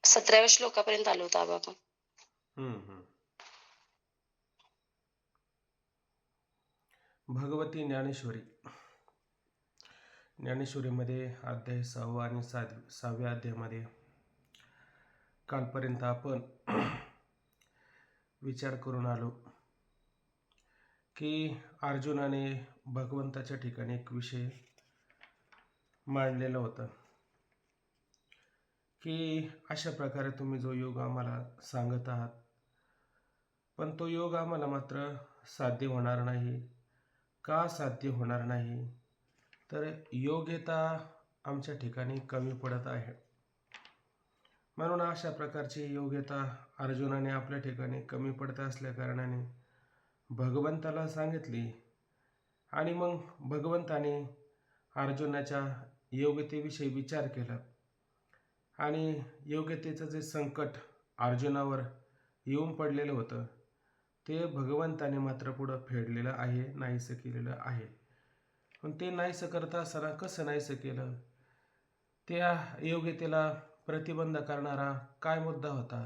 17व्या श्लोकापर्यंत आलो होतो आपण. हं, हं. भगवती ज्ञानेश्वरी. ज्ञानेश्वरीमध्ये अध्याय 6वा आणि 6व्या अध्यायामध्ये कालपर्यंत आपण विचार करून आलो की अर्जुनाने भगवंताच्या ठिकाणी एक विषय मांडलेला होता की अशा प्रकारे तुम्ही जो योग आम्हाला सांगत आहात, पण तो योग आम्हाला मात्र साध्य होणार नाही. का साध्य होणार नाही? तर योग्यता आमच्या ठिकाणी कमी पडत आहे. म्हणून अशा प्रकारची योग्यता अर्जुनाने आपल्या ठिकाणी कमी पडत असल्या कारणाने भगवंताला सांगितली आणि मग भगवंताने अर्जुनाच्या योग्यतेविषयी विचार केला आणि योग्यतेचं जे संकट अर्जुनावर येऊन पडलेलं होतं ते भगवंताने मात्र पुढं फेडलेलं आहे, नाहीसं केलेलं आहे. पण ते नाहीसं करता असताना कसं नाहीसं केलं? त्या योग्यतेला प्रतिबंध करणारा काय मुद्दा होता?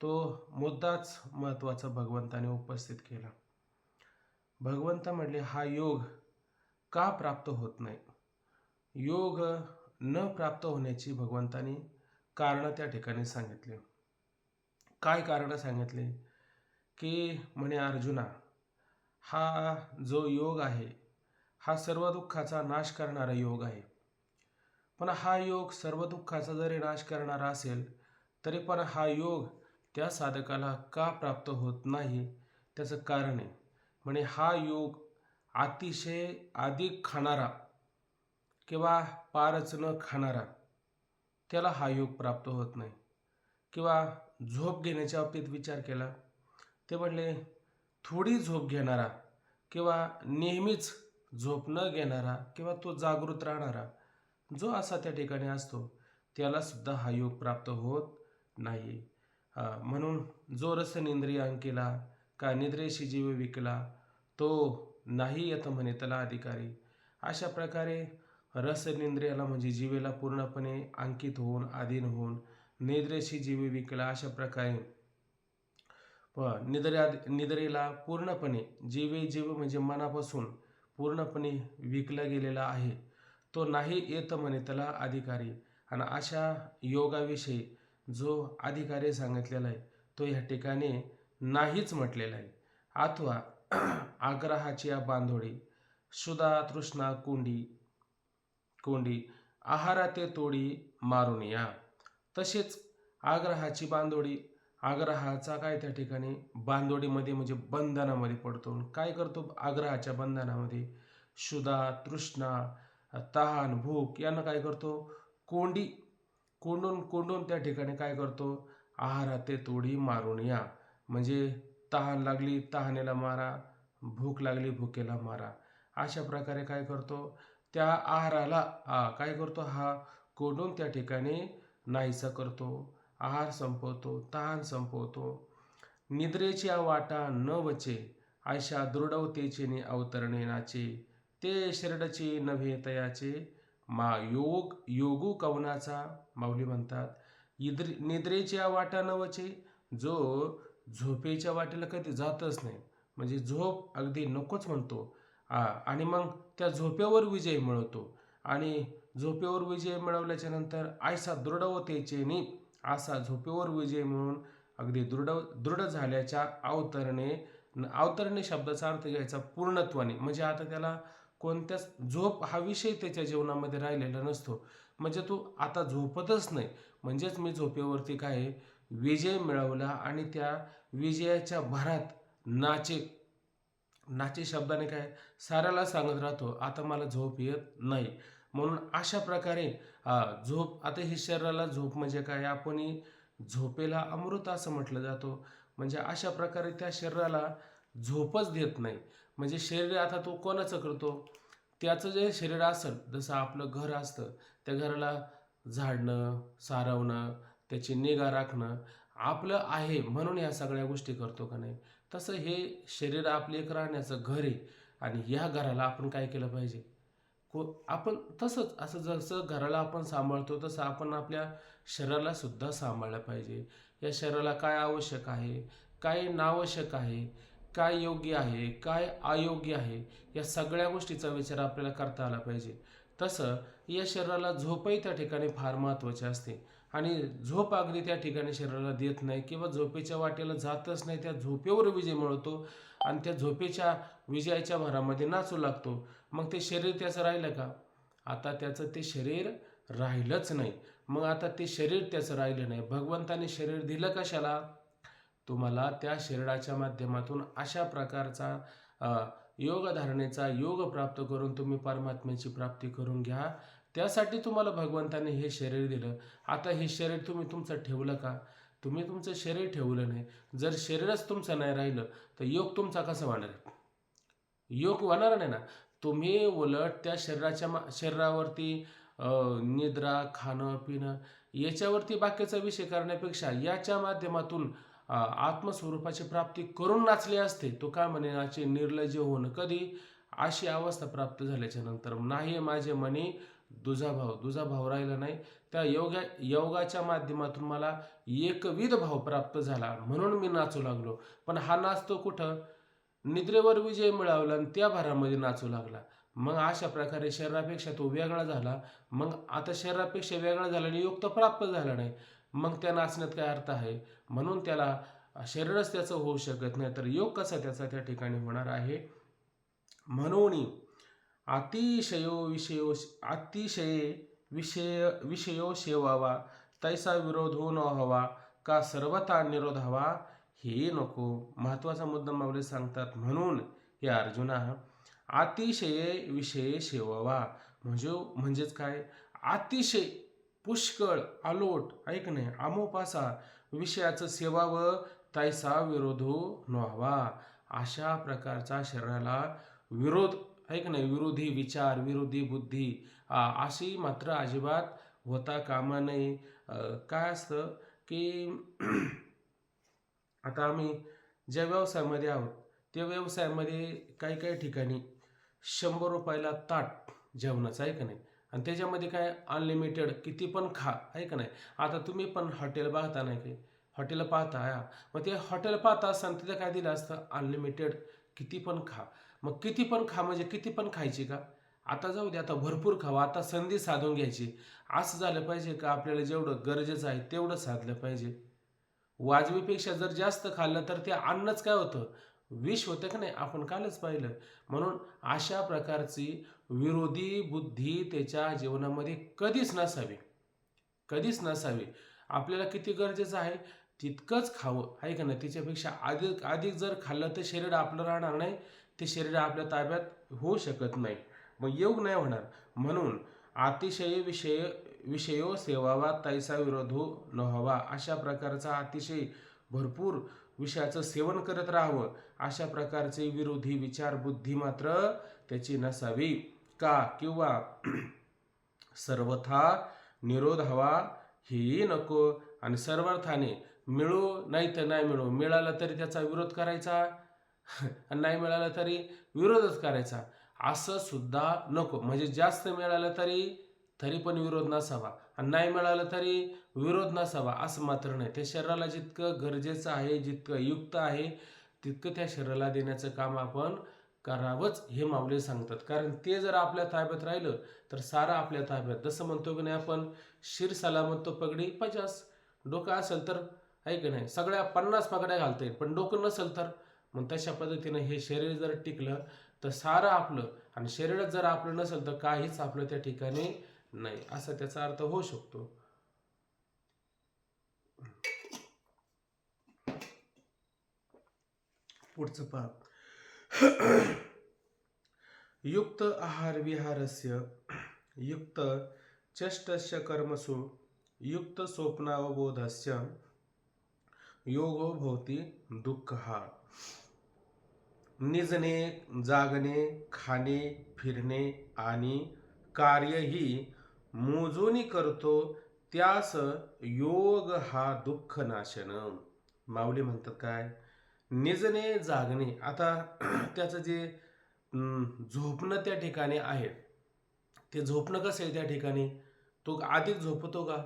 तो मुद्दाच महत्त्वाचा भगवंताने उपस्थित केला. भगवंत म्हटले, हा योग का प्राप्त होत नाही? योग न प्राप्त होण्याची भगवंतानी कारणं त्या ठिकाणी सांगितली. काय कारणं सांगितली? की म्हणे अर्जुना, हा जो योग आहे हा सर्व दुःखाचा नाश करणारा योग आहे. पण हा योग सर्व दुःखाचा जरी नाश करणारा असेल तरी पण हा योग त्या साधकाला का प्राप्त होत नाही? त्याचं कारण आहे म्हणे हा योग अतिशय अधिक खाणारा किंवा पारच न खाणारा त्याला हा योग प्राप्त होत नाही. किंवा झोप घेण्याच्या बाबतीत विचार केला, ते म्हणले थोडी झोप घेणारा किंवा नेहमीच झोप न घेणारा किंवा तो जागृत राहणारा जो असा त्या ठिकाणी असतो त्याला सुद्धा हा योग प्राप्त होत नाही. म्हणून जो रसनिंद्रिय अंकिला का निद्रेशी जीव विकला तो नाही येत म्हणे त्याला अधिकारी. अशा प्रकारे रसनिंद्रियाला म्हणजे जीवेला पूर्णपणे अंकित होऊन अधीन होऊन निद्रेशी जीव विकला अशा प्रकारे निद्रेला पूर्णपणे जीव म्हणजे मनापासून पूर्णपणे विकला गेलेला आहे तो नाही येत म्हणे त्याला अधिकारी. आणि अशा योगाविषयी जो अधिकारी सांगितलेला आहे तो ह्या ठिकाणी नाहीच म्हटलेला आहे. अथवा आग्रहाची बांधोडी सुधा तृष्णा कोंडी आहारा ते तोडी मारून या. तसेच आग्रहाची बांधोडी, आग्रहाचा काय त्या ठिकाणी बांधोडीमध्ये म्हणजे बंधनामध्ये पडतो. काय करतो आग्रहाच्या बंधनामध्ये? क्षुधा, तृष्णा, तहान, भूक यांना काय करतो? कोंडून त्या ठिकाणी काय करतो? आहारा ते तोडी मारून या. म्हणजे तहान लागली तहानेला मारा, भूक लागली भुकेला मारा. अशा प्रकारे काय करतो? त्या आहाराला काय करतो? हा कोंडून त्या ठिकाणी नाहीसा करतो, आहार संपवतो, तहान संपवतो. निद्रेची वाटा न वचे अशा दृढवतेचे अवतरणे नाचे ते शरडचे नव्हे तयाचे योगू कवनाचा. माऊली म्हणतात निद्रेच्या वाटा न वचे, जो झोपेच्या वाटेला कधी जातच नाही म्हणजे झोप अगदी नकोच म्हणतो आणि मग त्या झोपेवर विजय मिळवतो आणि झोपेवर विजय मिळवल्याच्या नंतर ऐसा दृढवतेचे असा झोपेवर विजय मिळून अगदी दृढ झाल्याच्या अवतरणे शब्दाचा अर्थ घ्यायचा पूर्णत्वाने. म्हणजे आता त्याला कोणत्याच झोप हा विषय त्याच्या जीवनामध्ये राहिलेला नसतो. म्हणजे तो आता झोपतच नाही. म्हणजेच मी झोपेवरती काय विजय मिळवला आणि त्या विजयाच्या भरात नाचे शब्दाने काय साऱ्याला सांगत राहतो आता मला झोप येत नाही. म्हणून अशा प्रकारे झोप, आता ही शरीराला झोप म्हणजे काय? आपण झोपेला अमृत असं म्हटलं जातो. म्हणजे अशा प्रकारे त्या शरीराला झोपच देत नाही. म्हणजे शरीर आता तो कोणाचं करतो? त्याचं जे शरीर असेल, जसं आपलं घर असतं त्या घराला झाडणं, सारवणं, त्याची निगा राखणं आपलं आहे म्हणून ह्या सगळ्या गोष्टी करतो का नाही? तसं हे शरीर आपले एक राहण्याचं घर आहे आणि ह्या घराला आपण काय केलं पाहिजे? आपण तसंच असं जसं घराला आपण सांभाळतो तसं आपण आपल्या शरीराला सुद्धा सांभाळलं पाहिजे. या शरीराला काय आवश्यक आहे, काय नावश्यक आहे, काय योग्य आहे, काय अयोग्य आहे, या सगळ्या गोष्टीचा विचार आपल्याला करता आला पाहिजे. तसं या शरीराला झोपही त्या ठिकाणी फार महत्त्वाची असते आणि झोप अगदी त्या ठिकाणी शरीराला देत नाही किंवा झोपेच्या वाटेला जातच नाही. त्या झोपेवर विजय मिळवतो आणि त्या झोपेच्या विजयाच्या भरामध्ये नाचू लागतो. मग ते शरीर त्याचं राहिलं का? आता त्याचं ते शरीर राहिलंच नाही. मग आता ते शरीर त्याचं राहिलं नाही. भगवंताने शरीर दिलं कशाला? तुम्हाला त्या शरीराच्या माध्यमातून अशा प्रकारचा योगधारणेचा योग प्राप्त करून तुम्ही परमात्म्याची प्राप्ती करून घ्या. त्यासाठी तुम्हाला भगवंताने हे शरीर दिलं. आता हे शरीर तुम्ही तुमचं ठेवलं का? तुम्ही तुमचं शरीर ठेवलं नाही. जर शरीरच तुमचं नाही राहिलं तर योग तुमचा कसा होणार आहे? योग होणार नाही ना. तुम्ही उलट त्या शरीरावरती निद्रा, खाणं, पिणं याच्यावरती बाकीचा विषय करण्यापेक्षा याच्या माध्यमातून आत्मस्वरूपाची प्राप्ती करून नाचले असते. तो काय म्हणे, नाचे निर्लज्ज होणं कधी? अशी अवस्था प्राप्त झाल्याच्या नंतर. नाही माझे मनी दुजा भाव राहिला नाही. त्या योगाच्या माध्यमातून मला एकविध भाव प्राप्त झाला म्हणून मी नाचू लागलो. पण हा नाचतो कुठं? निद्रेवर विजय मिळवला आणि त्या भारामध्ये नाचू लागला. मग अशा प्रकारे शरीरापेक्षा तो वेगळा झाला. मग आता शरीरापेक्षा वेगळा झाला आणि योग तर प्राप्त झाला नाही. मग त्या नाचण्यात काय अर्थ आहे? म्हणून त्याला शरीरच त्याचं होऊ शकत नाही, तर योग कसा त्याचा त्या ठिकाणी होणार आहे? म्हणून अतिशय विषयो सेवावा, तैसा विरोध हो न हवा, का सर्वथा निरोध हवा, हे नको. महत्वाचा मुद्दा माऊली सांगतात. म्हणून हे अर्जुना, अतिशय विषय सेवावा म्हणजेच काय? अतिशय पुष्कळ अलोट ऐक नाही अमोपासा विषयाचं सेवावं, तैसा विरोधो नव्हावा. अशा प्रकारचा शरीराला विरोध ऐक नाही, विरोधी विचार, विरोधी बुद्धी अशी मात्र अजिबात होता कामा नये. काय असतं की आता आम्ही ज्या व्यवसायामध्ये आहोत त्या व्यवसायामध्ये काही काही ठिकाणी 100 रुपयाला ताट जेवणाचं आहे का नाही, आणि त्याच्यामध्ये काय अनलिमिटेड किती पण खा आहे का नाही. आता तुम्ही पण हॉटेल पाहता नाही काही, हॉटेल पाहता मग ते हॉटेल पाहता असताना तिथं काय दिलं असतं? अनलिमिटेड किती पण खा. मग किती पण खा म्हणजे किती पण खायची का? आता जाऊ दे, आता भरपूर खावा, आता संधी साधून घ्यायची. असं झालं पाहिजे का आपल्याला जेवढं गरजेचं आहे तेवढं साधलं पाहिजे. वाजवीपेक्षा जर जास्त खाल्लं तर ते अन्नच काय होतं? विष होतं का नाही, आपण कालच पाहिलं. म्हणून अशा प्रकारची विरोधी बुद्धी त्याच्या जीवनामध्ये कधीच नसावी, कधीच नसावी. आपल्याला किती गरजेचं आहे तितकंच खावं आहे का नाही. त्याच्यापेक्षा अधिक अधिक जर खाल्लं तर शरीर आपलं राहणार नाही, ते शरीर आपल्या ताब्यात होऊ शकत नाही, मग योग नाही होणार. म्हणून अतिशय विषयो सेवावा, तैसा विरोधो न हवा. अशा प्रकारचा अतिशय भरपूर विषयाचं सेवन करत राहावं, अशा प्रकारचे विरोधी विचार बुद्धी मात्र त्याची नसावी. का? किंवा सर्वथा निरोध हवा, हेही नको. आणि सर्वार्थाने मिळो नाही तर नाही मिळो, मिळालं तरी त्याचा विरोध करायचा आणि नाही मिळालं तरी विरोधच करायचा, असं सुद्धा नको. म्हणजे जास्त मिळालं तरी पण विरोध नसावा आणि नाही मिळालं तरी विरोध नसावा, असं मात्र नाही. त्या शरीराला जितकं गरजेचं आहे, जितकं युक्त आहे, तितकं त्या शरीराला देण्याचं काम आपण करावंच, हे माऊली सांगतात. कारण ते जर आपल्या ताब्यात राहिलं तर सारं आपल्या ताब्यात. जसं म्हणतो की नाही आपण, शिर सलामत तो पगडी 50. डोकं असेल तर आहे की नाही सगळ्या 50 पगड्या घालता येईल, पण डोकं नसेल तर मग तशा पद्धतीनं हे शरीर जर टिकलं तर सारं आपलं, आणि शरीरच जर आपलं नसेल तर काहीच आपलं त्या ठिकाणी नाही, असा त्याचा अर्थ होऊ शकतो. पुढचं पहा. युक्त आहार विहारस्य, युक्त चेष्टस्य कर्मसु, युक्त स्वप्नावबोधस्य योगो भवति दुःखः. निजणे, जागणे, खाणे, फिरणे आणि कार्यही मोजून करतो त्यास योग हा दुःख नाशन. माऊली म्हणतात काय? निजणे, जागणे. आता त्याचं जे झोपणं त्या ठिकाणी आहे, ते झोपणं कसं आहे त्या ठिकाणी, तो अधिक झोपतो का?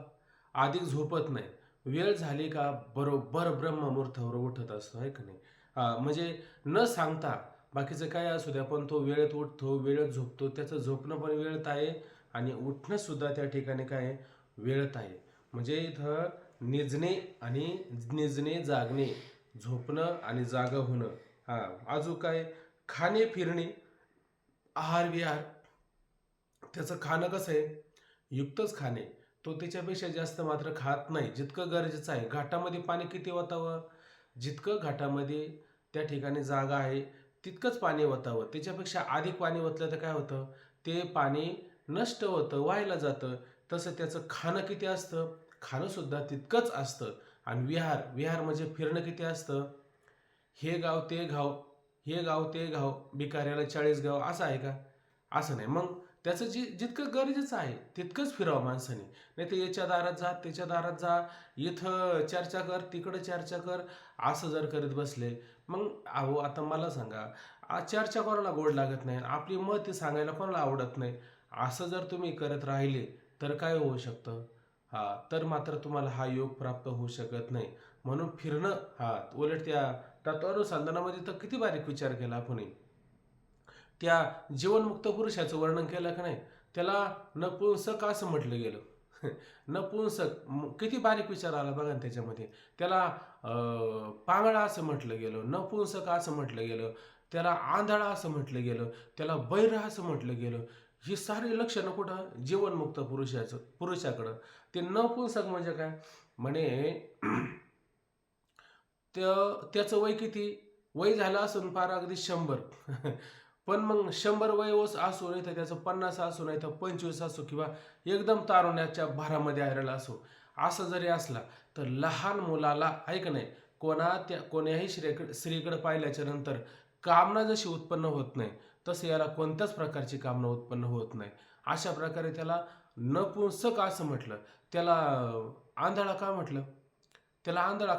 अधिक झोपत नाही. वेळ झाली का बरोबर ब्रह्ममुहूर्तावर उठत असतो, आहे का नाही? म्हणजे न सांगता बाकीचं काय असू द्या, पण तो वेळेत उठतो, वेळेत झोपतो. त्याचं झोपणं पण वेळेत आहे आणि उठणं सुद्धा त्या ठिकाणी काय आहे, वेळेत आहे. म्हणजे इथं निजणे, जागणे, झोपणं आणि जागं होणं. अजून काय? खाणे, फिरणे, आहार, विहार. त्याचं खाणं कसं आहे? युक्तच खाणे. तो त्याच्यापेक्षा जास्त मात्र खात नाही. जितकं गरजेचं आहे. घाटामध्ये पाणी किती ओतावं? जितकं घाटामध्ये त्या ठिकाणी जागा आहे, तितकंच पाणी ओतावं. त्याच्यापेक्षा अधिक पाणी ओतलं तर काय होतं? ते पाणी नष्ट होतं, वाहिलं जातं. तसं त्याचं खाणं किती असतं? खाणंसुद्धा तितकंच असतं. आणि विहार म्हणजे फिरणं किती असतं? हे गाव ते गाव, हे गाव ते गाव, भिकाऱ्याला 40 गाव, असं आहे का? असं नाही. मग त्याचं जितकं गरजेचं आहे तितकंच फिरावं माणसाने. नाही तर याच्या दारात जा, त्याच्या दारात जा, इथं चर्चा कर, तिकडं चर्चा कर, असं जर करत बसले, मग अहो आता मला सांगा, चर्चा कोणाला गोड लागत नाही, आपली मत सांगायला कोणाला आवडत नाही. असं जर तुम्ही करत राहिले तर काय होऊ शकतं? तर मात्र तुम्हाला हा योग प्राप्त होऊ शकत नाही. म्हणून फिरणं, उलट त्या तत्वानुसंधानामध्ये तर किती बारीक विचार केला आपण. त्या जीवनमुक्त पुरुषाचं वर्णन केलं का नाही, त्याला नपुंसक असं म्हटलं गेलं. नपुंसक, किती बारीक विचार आला बघा ना त्याच्यामध्ये. त्याला पांगळा असं म्हटलं गेलं, नपुंसक असं म्हटलं गेलं, त्याला आंधळा असं म्हटलं गेलं, त्याला बैर असं म्हटलं गेलं. ही सारी लक्षणं कुठं? जीवनमुक्त पुरुषाकडं. ते नपुंसक म्हणजे काय म्हणे, त्याचं वय किती? वय झालं असून फार अगदी 100. पण मग 100 वय असो, नाही तर त्याचं 50 असो, नाही तर 25 असो, किंवा एकदम तारुण्याच्या भारामध्ये आलेला असो, असं जरी असला तर लहान मुलाला, ऐक नाही, कोण्याही स्त्रीकडे पाहिल्याच्या नंतर कामना जशी उत्पन्न होत नाही, तसं याला कोणत्याच प्रकारची कामना उत्पन्न होत नाही. अशा प्रकारे त्याला नपुंसक असं म्हटलं. त्याला आंधळा का म्हटलं? त्याला आंधळा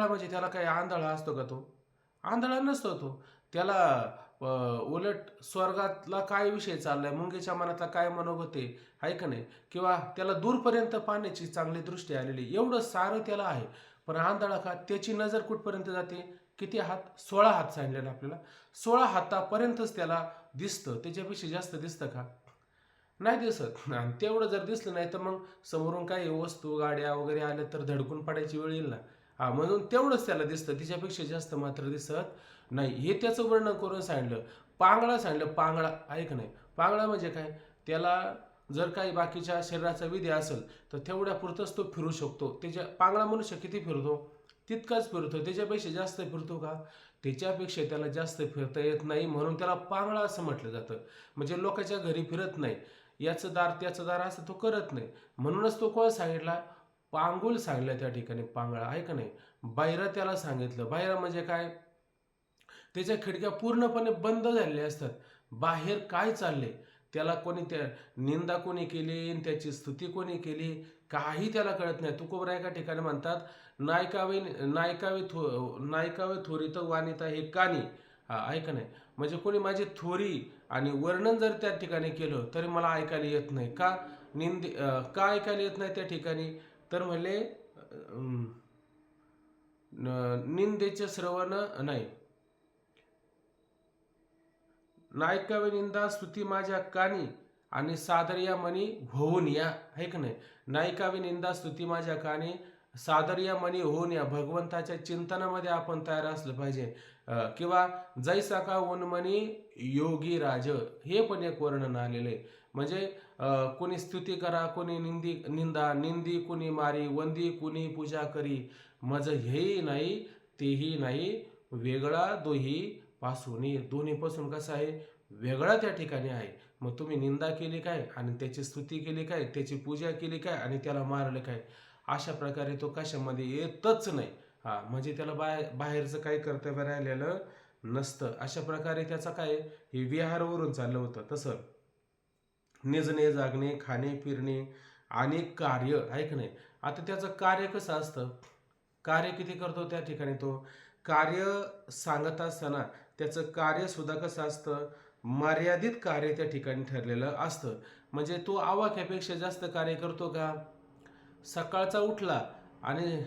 म्हणजे त्याला काय आंधळा असतो का तो? आंधळा नसतो तो. त्याला उलट स्वर्गातला काय विषय चाललाय, मुंगीच्या मनातला काय मनोगत आहे, आहे का नाही? किंवा त्याला दूरपर्यंत पाहण्याची चांगली दृष्टी आलेली, एवढं सारं त्याला आहे. पण आंधळा का? त्याची नजर कुठपर्यंत जाते? किती हात? 16 हात सांगलेलं आपल्याला. 16 हातापर्यंतच त्याला दिसतं. त्याच्यापेक्षा जास्त दिसतं का? नाही दिसत. आणि तेवढं जर दिसलं नाही तर मग समोरून काही वस्तू, गाड्या वगैरे आल्या तर धडकून पडायची वेळ येईल ना. म्हणून तेवढंच त्याला दिसतं, तिच्यापेक्षा जास्त मात्र दिसत नाही. हे त्याचं वर्णन करून सांगितलं. पांगळा सांगितलं, पांगळा, ऐक नाही. पांगळा म्हणजे काय? त्याला जर काही बाकीच्या शरीराचा विधी असेल तर तेवढ्या पुरतच तो फिरू शकतो. पांगळा मनुष्य किती फिरतो? तितकाच फिरतो. त्याच्यापेक्षा जास्त फिरतो का? त्याच्यापेक्षा त्याला जास्त फिरता येत नाही, म्हणून त्याला पांगळा असं म्हटलं जातं. म्हणजे लोकांच्या घरी फिरत नाही, याचं दार त्याचं दार असं तो करत नाही. म्हणूनच तो कोण सांगितला? पांगुल सांगितलं त्या ठिकाणी, पांगळा, आहे का नाही? बायरा त्याला सांगितलं. बायरा म्हणजे काय? त्याच्या खिडक्या पूर्णपणे बंद झालेल्या असतात. बाहेर काय चालले त्याला निंदा कोणी केली, त्याची स्तुती कोणी केली, काही त्याला कळत नाही. तुकोबरा एका ठिकाणी म्हणतात, नायकावे थोरी तर वानिता हे कानी. ऐका नाही, म्हणजे कोणी माझी थोरी आणि वर्णन जर त्या ठिकाणी केलं तरी मला ऐकायला येत नाही. का ऐकायला येत नाही त्या ठिकाणी? तर म्हणले निंदेचे श्रवण नाही, नायकावे निंदा स्तुती माझ्या कानी आणि सादर या मनी होऊन या, आहे का नाही? नायकावी निंदा स्तुती माझ्या कानी, सादर या मनी होऊन या. भगवंताच्या चिंतनामध्ये आपण तयार असलं पाहिजे. किंवा जैसा का उन्मनी योगी राज, हे पण एक वर्णन आलेलं आहे. म्हणजे कोणी स्तुती करा, कोणी निंदी कोणी मारी, वंदी कोणी पूजा करी, मज हेही नाही तेही नाही, वेगळा दोही पासून. दोन्हीपासून कसं आहे? वेगळा त्या ठिकाणी आहे. मग तुम्ही निंदा केली काय आणि त्याची स्तुती केली काय, त्याची पूजा केली काय आणि त्याला मारलं काय? अशा प्रकारे तो कशामध्ये येतच नाही. म्हणजे त्याला बाहेरचं काही कर्तव्य राहिलेलं नसतं. अशा प्रकारे त्याचा काय, हे विहारवरून चाललं होतं. तसं निजणे, जागणे, खाणे, फिरणे आणि कार्य, आहे का नाही? आता त्याचं कार्य कसं असतं? कार्य किती करतो त्या ठिकाणी तो? कार्य सांगत असताना त्याचं कार्य सुद्धा कसं असतं? मर्यादित कार्य त्या ठिकाणी ठरलेलं असतं. म्हणजे तो आवाक्यापेक्षा जास्त कार्य करतो का? सकाळचा उठला आणि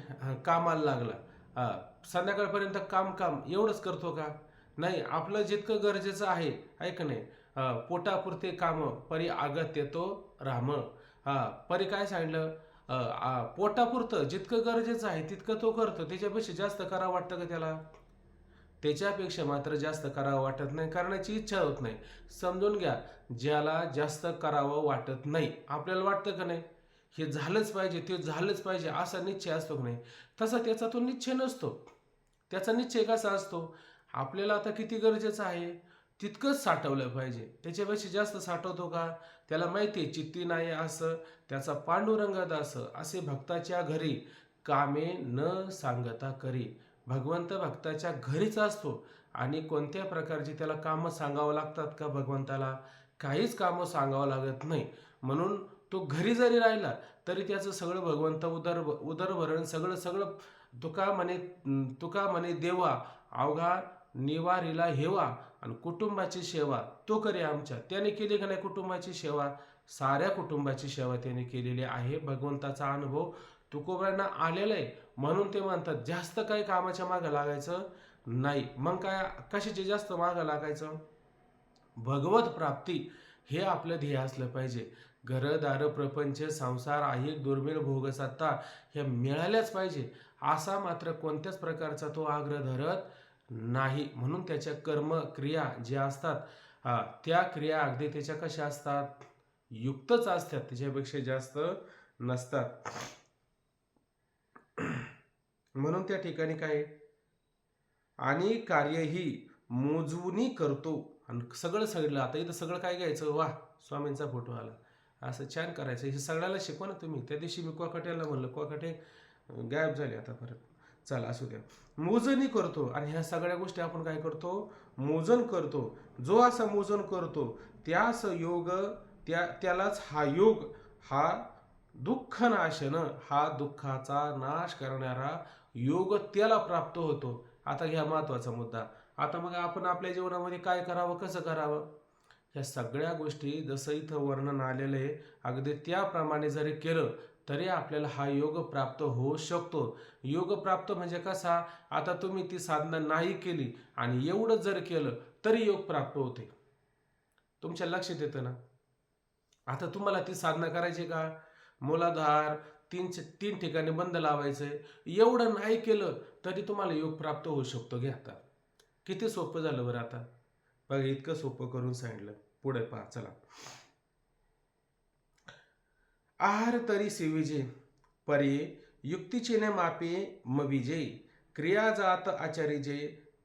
कामाला लागला, संध्याकाळपर्यंत काम काम एवढंच करतो का? नाही, आपलं जितकं गरजेचं आहे का नाही, पोटापुरते कामं परी आगत येतो राम. परी काय सांगितलं? पोटापुरतं जितकं गरजेचं आहे तितकं तो करतो, त्याच्यापेक्षा जास्त करावं वाटतं का त्याला? त्याच्यापेक्षा मात्र जास्त करावं वाटत नाही, करण्याची इच्छा होत नाही. समजून घ्या, ज्याला जास्त करावं वाटत नाही, आपल्याला वाटतं का नाही हे झालंच पाहिजे, ते झालंच पाहिजे असा निश्चय असतो की नाही, तसा त्याचा तो निश्चय नसतो. त्याचा निश्चय कसा असतो? आपल्याला आता किती गरजेचं आहे तितकंच साठवलं पाहिजे, त्याच्यापेक्षा जास्त साठवतो का? त्याला माहिती आहे चित्ती नाही असं, त्याचा पांडुरंग असं, असे भक्ताच्या घरी कामे न सांगता करी. भगवंत भक्ताच्या घरीच असतो आणि कोणत्या प्रकारची त्याला कामं सांगावं लागतात का भगवंताला? काहीच कामं सांगावं लागत नाही. म्हणून तो घरी जरी राहिला तरी त्याचं सगळं भगवंत उदरभरण सगळं सगळं तुका म्हणे देवा अवघा निवारीला हेवा, आणि कुटुंबाची सेवा तो करे आमच्या. त्याने केली का नाही कुटुंबाची सेवा? साऱ्या कुटुंबाची सेवा त्याने केलेली आहे. भगवंताचा अनुभव तुकोबांना आलेला आहे, म्हणून ते म्हणतात जास्त काही कामाच्या मागं लागायचं नाही. मग काय कशाचे जास्त मागं लागायचं? भगवत प्राप्ती हे आपलं ध्येय असलं पाहिजे. घरदार प्रपंच संसार आहे दुर्मिळ भोगसत्ता ह्या मिळाल्याच पाहिजे असा मात्र कोणत्याच प्रकारचा तो आग्रह धरत नाही. म्हणून त्याच्या कर्म क्रिया ज्या असतात, त्या क्रिया अगदी त्याच्या कशा असतात? युक्तच असतात, त्याच्यापेक्षा जास्त नसतात. म्हणून त्या ठिकाणी काय, आणि कार्यही मोजूनी करतो. आणि सगळं सगळं आता इथं सगळं काय घ्यायचं? वा, स्वामींचा फोटो आला, असं छान करायचं. हे सगळ्याला शिकवा ना तुम्ही. त्या दिवशी मी कोकाट्याला म्हणलं, कोकाटे गायब झाले आता परत. चला असू द्या. मोजणी करतो, आणि ह्या सगळ्या गोष्टी आपण काय करतो? मोजन करतो. जो असं मोजन करतो त्यास योग, त्यालाच हा योग, हा दुःख नाशन, हा दुःखाचा नाश करणारा योग त्याला प्राप्त होतो. आता घ्या महत्वाचा मुद्दा. आता मग आपण आपल्या जीवनामध्ये काय करावं, कसं करावं? ह्या सगळ्या गोष्टी जसं इथं वर्णन आलेलं आहे अगदी त्याप्रमाणे जरी केलं तरी आपल्याला हा योग प्राप्त होऊ शकतो. योग प्राप्त म्हणजे कसा? आता तुम्ही ती साधना नाही केली आणि एवढं जर केलं तरी योग प्राप्त होते. तुमच्या लक्षात येतं ना? आता तुम्हाला ती साधना करायची का? मूलाधार तीन ठिकाणी बंद लावायचंय, एवढं नाही केलं तरी तुम्हाला योग प्राप्त होऊ शकतो. घ्या आता किती सोपं झालं बरं. आता बघा, इतकं सोपं करून सांगितलं. पुढे पहा, चला. आहार तरी सेविजे परे युक्तीचे ने मापे मविजे, क्रिया जात आचारिजे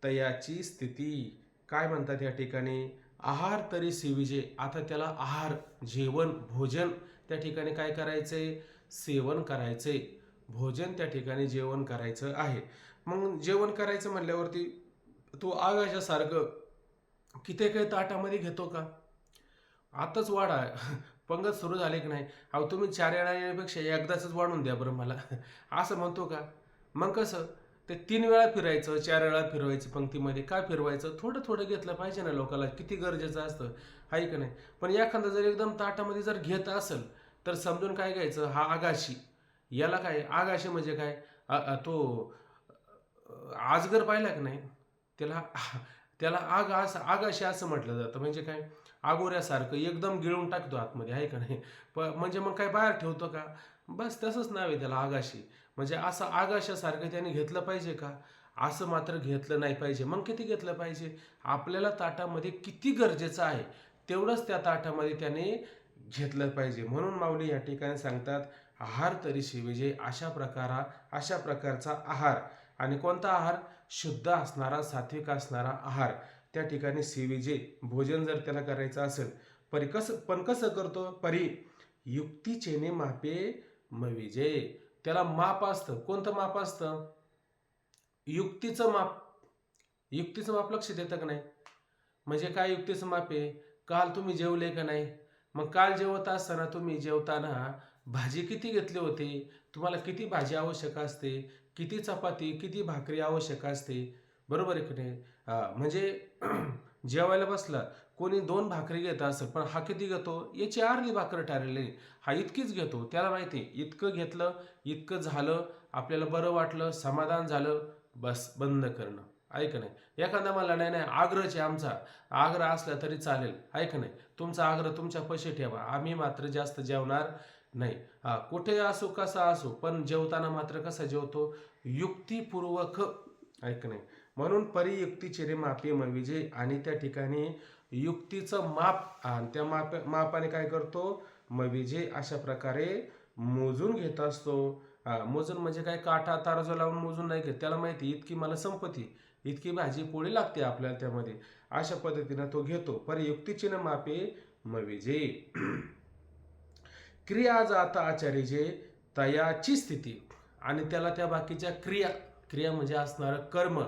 तयाची स्थिती. काय म्हणतात या ठिकाणी? आहार तरी सेविजे. आता त्याला आहार, जेवण, भोजन त्या ठिकाणी काय करायचंय? सेवन करायचंय. भोजन त्या ठिकाणी जेवण करायचं आहे. मग जेवण करायचं म्हणल्यावरती तो आगाशासारखं किती काही ताटामध्ये घेतो का? आताच वाढा, पंगत सुरू झाली की नाही, अहो तुम्ही 4 वेळा येण्यापेक्षा एकदाच वाढून द्या बरं मला, असं म्हणतो का? मग कसं ते 3 वेळा फिरायचं, 4 वेळा फिरवायचं पंक्तीमध्ये? काय फिरवायचं? थोडं थोडं घेतलं पाहिजे ना लोकांना, किती गरजेचं असतं, आहे का नाही? पण एखादा जर एकदम ताटामध्ये जर घेत असेल तर समजून काय घ्यायचं? हा आगाशी. याला काय आगाशी म्हणजे काय? तो आजगर पाहिला की नाही, त्याला त्याला आगाशी असं म्हटलं जातं. म्हणजे काय? आगोऱ्यासारखं एकदम गिळून टाकतो आतमध्ये, आहे का नाही? म्हणजे मग काय बाहेर ठेवतो का? बस तसंच नाव आहे त्याला, आगाशी. म्हणजे असं आगाशासारखं त्याने घेतलं पाहिजे का? असं मात्र घेतलं नाही पाहिजे. मग किती घेतलं पाहिजे? आपल्याला ताटामध्ये किती गरजेचं आहे तेवढंच त्या ताटामध्ये त्याने घेतलं पाहिजे. म्हणून माऊली या ठिकाणी सांगतात, आहार तरी सेविजे. अशा प्रकारचा आहार. आणि कोणता आहार? शुद्ध असणारा, सात्विक असणारा आहार त्या ठिकाणी सेविजे. भोजन जर त्याला करायचं असेल पण कसं करतो? परी युक्तीचेने मापे मविजे. त्याला माप असतं. कोणतं माप असतं? युक्तीचं माप. युक्तीचं माप लक्षात येतं का नाही? म्हणजे काय युक्तीचं माप आहे? काल तुम्ही जेवले का नाही? मग काल जेवत असताना तुम्ही जेवताना भाजी किती घेतली होती? तुम्हाला किती भाजी आवश्यक असते? किती चपाती, किती भाकरी आवश्यक असते? बरोबर आहे की नाही? म्हणजे जेवायला बसला कोणी 2 भाकरी घेत असेल, पण हा किती घेतो? याची अर्धी भाकर ठरलेली आहे. हा इतकीच घेतो. त्याला माहिती आहे, इतकं घेतलं, इतकं झालं, आपल्याला बरं वाटलं, समाधान झालं, बस बंद करणं. आहे का नाही? एखादा मला नाही नाही आग्रहच आहे आमचा, आग्रह असला तरी चालेल. आहे का नाही? तुमचा आग्रह तुमच्यापाशी ठेवा. आम्ही मात्र जास्त जेवणार नाही. कुठे असो, कसा असो, पण जेवताना मात्र कसा जेवतो? युक्तिपूर्वक. आहे का नाही? म्हणून परियुक्तीचे रे मापे मविजे, आणि त्या ठिकाणी युक्तीचं माप, आणि त्या मापाने काय करतो? मविजे अशा प्रकारे मोजून घेत असतो. मोजून म्हणजे काय? काटा तराजू लावून मोजून नाही घेत. त्याला माहिती इतकी मला संपत्ती, इतकी भाजी पोळी लागते आपल्याला त्यामध्ये. अशा पद्धतीनं तो घेतो. परियुक्तीचे न मापे मविजे. क्रिया जाता आचार्यजे तयाची स्थिती, आणि त्याला त्या बाकीच्या क्रिया, क्रिया म्हणजे असणारं कर्म,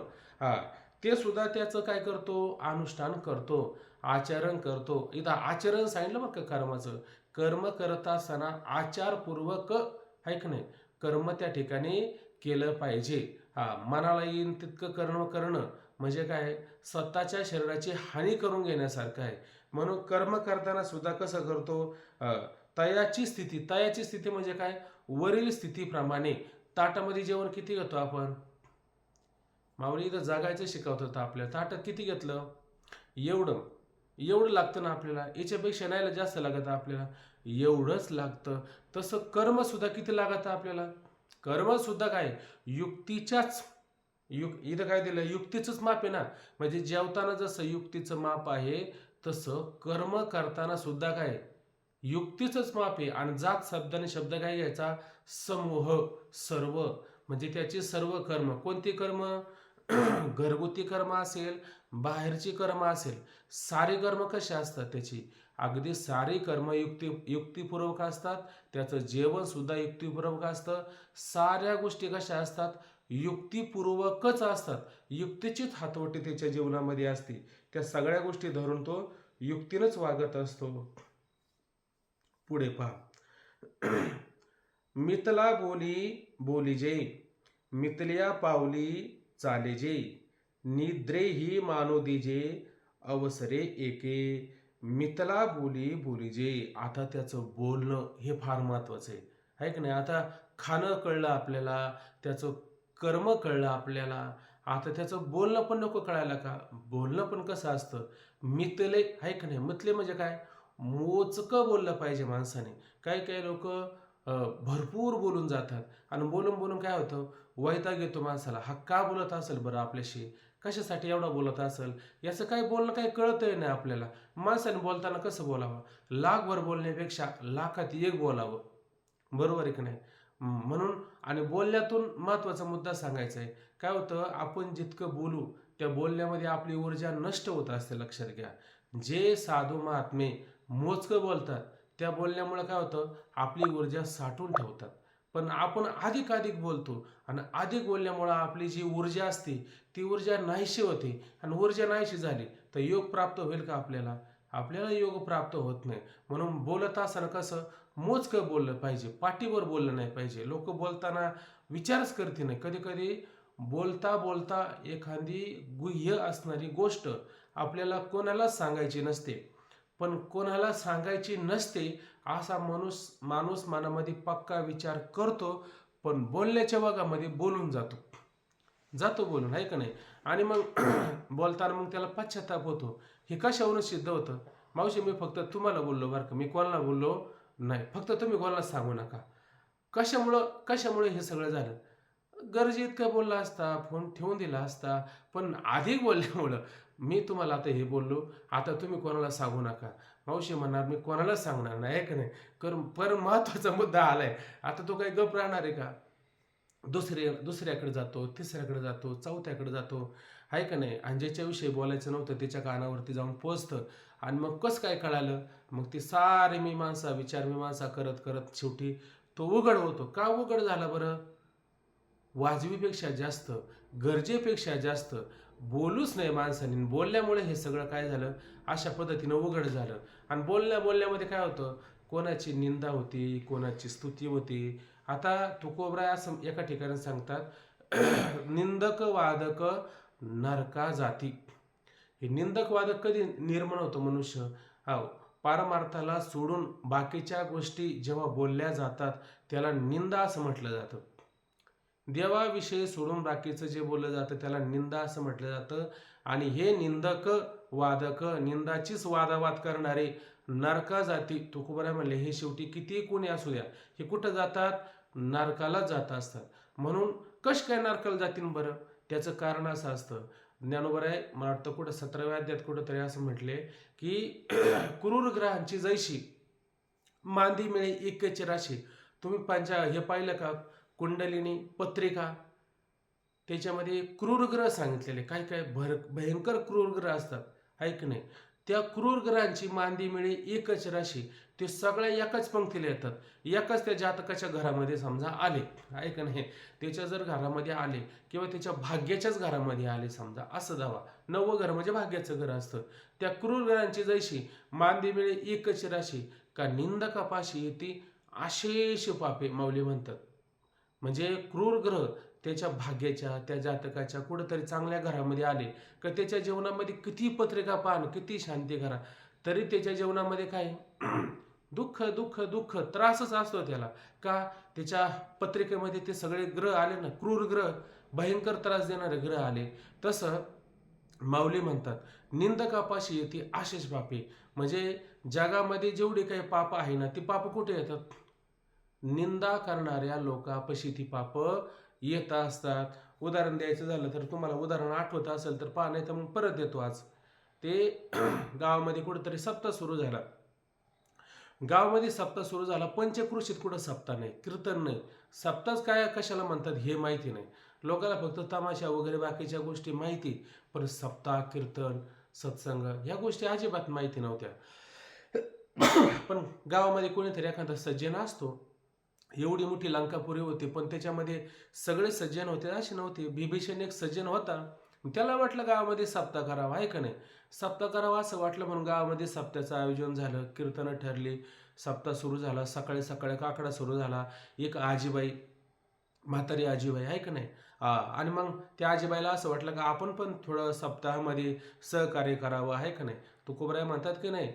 ते सुद्धा त्याचं काय करतो? अनुष्ठान करतो, आचरण करतो. इथं आचरण सांगितलं बरं का कर्माचं. कर्म करत असताना आचारपूर्वक, आहे का नाही, कर्म त्या ठिकाणी केलं पाहिजे. मनाला येईन तितकं कर्म करणं म्हणजे काय? स्वतःच्या शरीराची हानी करून घेण्यासारखं आहे. म्हणून कर्म करताना सुद्धा कसं करतो? तयाची स्थिती. तयाची स्थिती म्हणजे काय? वरील स्थितीप्रमाणे. ताटामध्ये जेवण किती घेतो आपण? माऊली इथं जगायचं शिकवत होतं आपल्याला. ताटात किती घेतलं? एवढं. एवढं लागतं ना आपल्याला, याच्यापेक्षा नाही जास्त लागतं आपल्याला, एवढंच लागतं. तसं कर्म सुद्धा किती लागतं आपल्याला? कर्म सुद्धा काय? युक्तीच्याच, इथं काय दिलं? युक्तीचंच माप आहे ना. म्हणजे जेवताना जसं युक्तीचं माप आहे, तसं कर्म करताना सुद्धा काय? युक्तीचंच माप आहे. आणि जात शब्दाने शब्द काय घ्यायचा? समूह, सर्व. म्हणजे त्याची सर्व कर्म. कोणती कर्म? घरगुती कर्म असेल, बाहेरची कर्म असेल, सारी कर्म कशी असतात त्याची? अगदी सारी कर्म युक्तिपूर्वक असतात. त्याचं जेवण सुद्धा युक्तिपूर्वक असतं. साऱ्या गोष्टी कशा असतात? युक्तिपूर्वकच असतात. युक्तीचीच हातवटी त्याच्या जीवनामध्ये असते. त्या सगळ्या गोष्टी धरून तो युक्तीनंच वागत असतो. पुढे पहा. मितला बोली बोलीजे, मितल्या पावली चालेजे, निद्रेही मानो दिजे, अवसरे एके. मितला बोली बोलीजे. आता त्याचं बोलणं हे फार महत्वाचं आहे की नाही? आता खाणं कळलं आपल्याला, त्याचं कर्म कळलं आपल्याला, आता त्याचं बोलणं पण नको कळायला का? बोलणं पण कसं असतं? मितले, आहे की नाही? मितले म्हणजे काय? मोजकं बोललं पाहिजे माणसाने. काही काही लोक भरपूर बोलून जातात, आणि बोलून बोलून काय होतं? वैताग येतो माणसाला. हा का बोलत असेल बरं आपल्याशी? कशासाठी एवढा बोलत असेल? याचं काय बोलणं काही कळतही नाही आपल्याला. माणसाने बोलताना कसं बोलावं? लाखभर बोलण्यापेक्षा लाखात एक बोलावं. बरोबर आहे की नाही? म्हणून, आणि बोलण्यातून महत्वाचा मुद्दा सांगायचा आहे. काय होतं? आपण जितकं बोलू, त्या बोलण्यामध्ये आपली ऊर्जा नष्ट होत असते. लक्षात घ्या. जे साधू महात्मे मोजकं बोलतात, त्या बोलण्यामुळे काय होतं? आपली ऊर्जा साठवून ठेवतात. पण आपण अधिक बोलतो, आणि अधिक बोलल्यामुळं आपली जी ऊर्जा असते, ती ऊर्जा नाहीशी होते. आणि ऊर्जा नाहीशी झाली तर योग प्राप्त होईल का आपल्याला? आपल्याला योग प्राप्त होत नाही. म्हणून बोलत असताना कसं? मोजकं बोललं पाहिजे, पाठीवर बोललं नाही पाहिजे. लोक बोलताना विचारच करते नाही. कधी कधी बोलता बोलता एखादी गुह्य असणारी गोष्ट आपल्याला कोणालाच सांगायची नसते, पण कोणाला सांगायची नसते असा माणूस मनामध्ये पक्का विचार करतो, पण बोलण्याच्या वागामध्ये बोलून जातो बोलून, आहे का नाही? आणि मग बोलताना मग त्याला पश्चाताप होतो. हे कशावरून सिद्ध होतं? मावशी, मी फक्त तुम्हाला बोललो बरं का, मी कोणाला बोललो नाही. फक्त तुम्ही कोणाला सांगू नका. कशामुळे हे सगळं झालं? गरजे इतकं बोलला असता, फोन ठेवून दिला असता, पण अधिक बोलल्यामुळं मी तुम्हाला आता हे बोललो, आता तुम्ही कोणाला सांगू नका. मावशी म्हणणार, मी कोणालाच सांगणार नाही, आहे का नाही? पण महत्वाचा मुद्दा आलाय. आता तो काही गप राहणार आहे का? दुसऱ्याकडे जातो, तिसऱ्याकडे जातो, चौथ्याकडे जातो, आहे का नाही? आणि ज्याच्याविषयी बोलायचं नव्हतं त्याच्या कानावरती जाऊन पोचतं. आणि मग कसं काय कळालं? मग ती सारी विचार करत करत शेवटी तो उघड होतो. का उघड झाला बरं? वाजवीपेक्षा जास्त, गरजेपेक्षा जास्त बोलूच नाही माणसाने. बोलल्यामुळे हे सगळं काय झालं? अशा पद्धतीनं उघड झालं. आणि बोलण्यामध्ये काय होतं? कोणाची निंदा होती, कोणाची स्तुती होती. आता तुकोबराय असं एका ठिकाणी सांगतात, निंदक वादक नरका जाती. हे निंदक वादक कधी निर्माण होतो मनुष्य? हा, पारमार्थाला सोडून बाकीच्या गोष्टी जेव्हा बोलल्या जातात त्याला निंदा असं म्हटलं जातं. देवाविषयी सोडून बाकीचं जे बोललं जातं त्याला निंदा असं म्हटलं जातं. आणि हे निंदक वादक, निंदाचीच वादावाद करणारे नरका जाती, तुकोबराय म्हणले, हे शेवटी किती कोणी असू द्या, हे कुठं जातात? नरकालाच जात असतात. म्हणून कश काय नरकाला जातील बरं? त्याचं कारण असं असतं. ज्ञानोबराय मला वाटतं कुठं 17व्या अध्यायात कुठंतरी असं म्हटले की क्रूर ग्रहांची जैशी मांदी मिळे एकच राशी. तुम्ही हे पाहिलं का? कुंडलिनी पत्रिका, त्याच्यामध्ये क्रूर ग्रह सांगितलेले, काय काय भयंकर क्रूर ग्रह असतात, आहे की नाही? त्या क्रूर ग्रहांची मांदी मिळे एकच राशी. ते सगळ्या एकाच पंक्तीला येतात, एकाच त्या जातकाच्या घरामध्ये समजा आले, आहे का नाही? त्याच्या जर घरामध्ये आले किंवा त्याच्या भाग्याच्याच घरामध्ये आले समजा, असं जावा. 9वं घर म्हणजे भाग्याचं घर असतं. त्या क्रूर ग्रहांची जैशी मांदी मिळे एकच राशी, का निंदकापाशी येते अशेष पापे, माऊली म्हणतात. म्हणजे क्रूर ग्रह त्याच्या भाग्याच्या, त्या जातकाच्या कुठंतरी चांगल्या घरामध्ये आले का त्याच्या जीवनामध्ये किती पत्रिका पान, किती शांती करा, तरी त्याच्या जीवनामध्ये काय दुःख दुःख दुःख त्रासच असतो त्याला. का? त्याच्या पत्रिकेमध्ये ते सगळे ग्रह आले ना, क्रूर ग्रह, भयंकर त्रास देणारे ग्रह आले. तसं माऊली म्हणतात निंदकापाशी येते आशेष पापे. म्हणजे जगामध्ये जेवढी काही पाप आहे ना, ती पाप कुठे येतात? निंदा करणाऱ्या लोकांपाशी ती पाप येत असतात. उदाहरण द्यायचं झालं तर तुम्हाला उदाहरण आठवत असेल तर पहा, नाही तर मग परत देतो आज. ते गावामध्ये कुठेतरी सप्ताह सुरू झाला. गावामध्ये सप्ताह सुरू झाला, पंचक्रोशीत कुठं सप्ताह नाही, कीर्तन नाही. सप्ताहच काय कशाला म्हणतात हे माहिती नाही लोकांना, फक्त तमाशा वगैरे बाकीच्या गोष्टी माहिती, पण सप्ताह, कीर्तन, सत्संग ह्या गोष्टी अजिबात माहिती नव्हत्या. पण गावामध्ये कोणीतरी एखादा सज्जन असतो. एवढी मोठी लंकापुरी होती, पण त्याच्यामध्ये सगळे सज्जन होते असे नव्हते. बिभीषण एक सज्जन होता, त्याला वाटलं गावामध्ये सप्ताह करावा, आहे का नाही? सप्ताह करावा असं वाटलं म्हणून गावामध्ये सप्त्याचं आयोजन झालं, कीर्तनं ठरली, सप्ताह सुरू झाला. सकाळी सकाळी काकडा सुरू झाला. एक आजीबाई, म्हातारी आजीबाई, आहे का नाही? आणि मग त्या आजीबाईला असं वाटलं का आपण पण थोडं सप्ताहामध्ये सहकार्य करावं, आहे का नाही? तुकोबराय म्हणतात की नाही,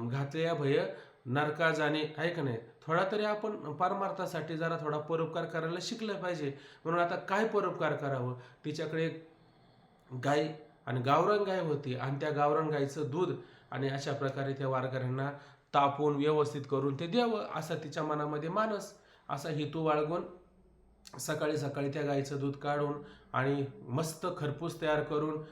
घातल्या भय नरका जाणे, आहे का नाही? थोडा तरी आपण परमार्थासाठी जरा थोडा परोपकार करायला शिकलं पाहिजे. म्हणून आता काय परोपकार करावं? तिच्याकडे एक गाय आणि गावरान गाय होती, आणि त्या गावरान गायचं दूध आणि अशा प्रकारे त्या वारकऱ्यांना तापवून व्यवस्थित करून ते द्यावं, असा तिच्या मनामध्ये मानस, असा हेतू बाळगून सकाळी सकाळी त्या गाईचं दूध काढून आणि मस्त खरपूस तयार करून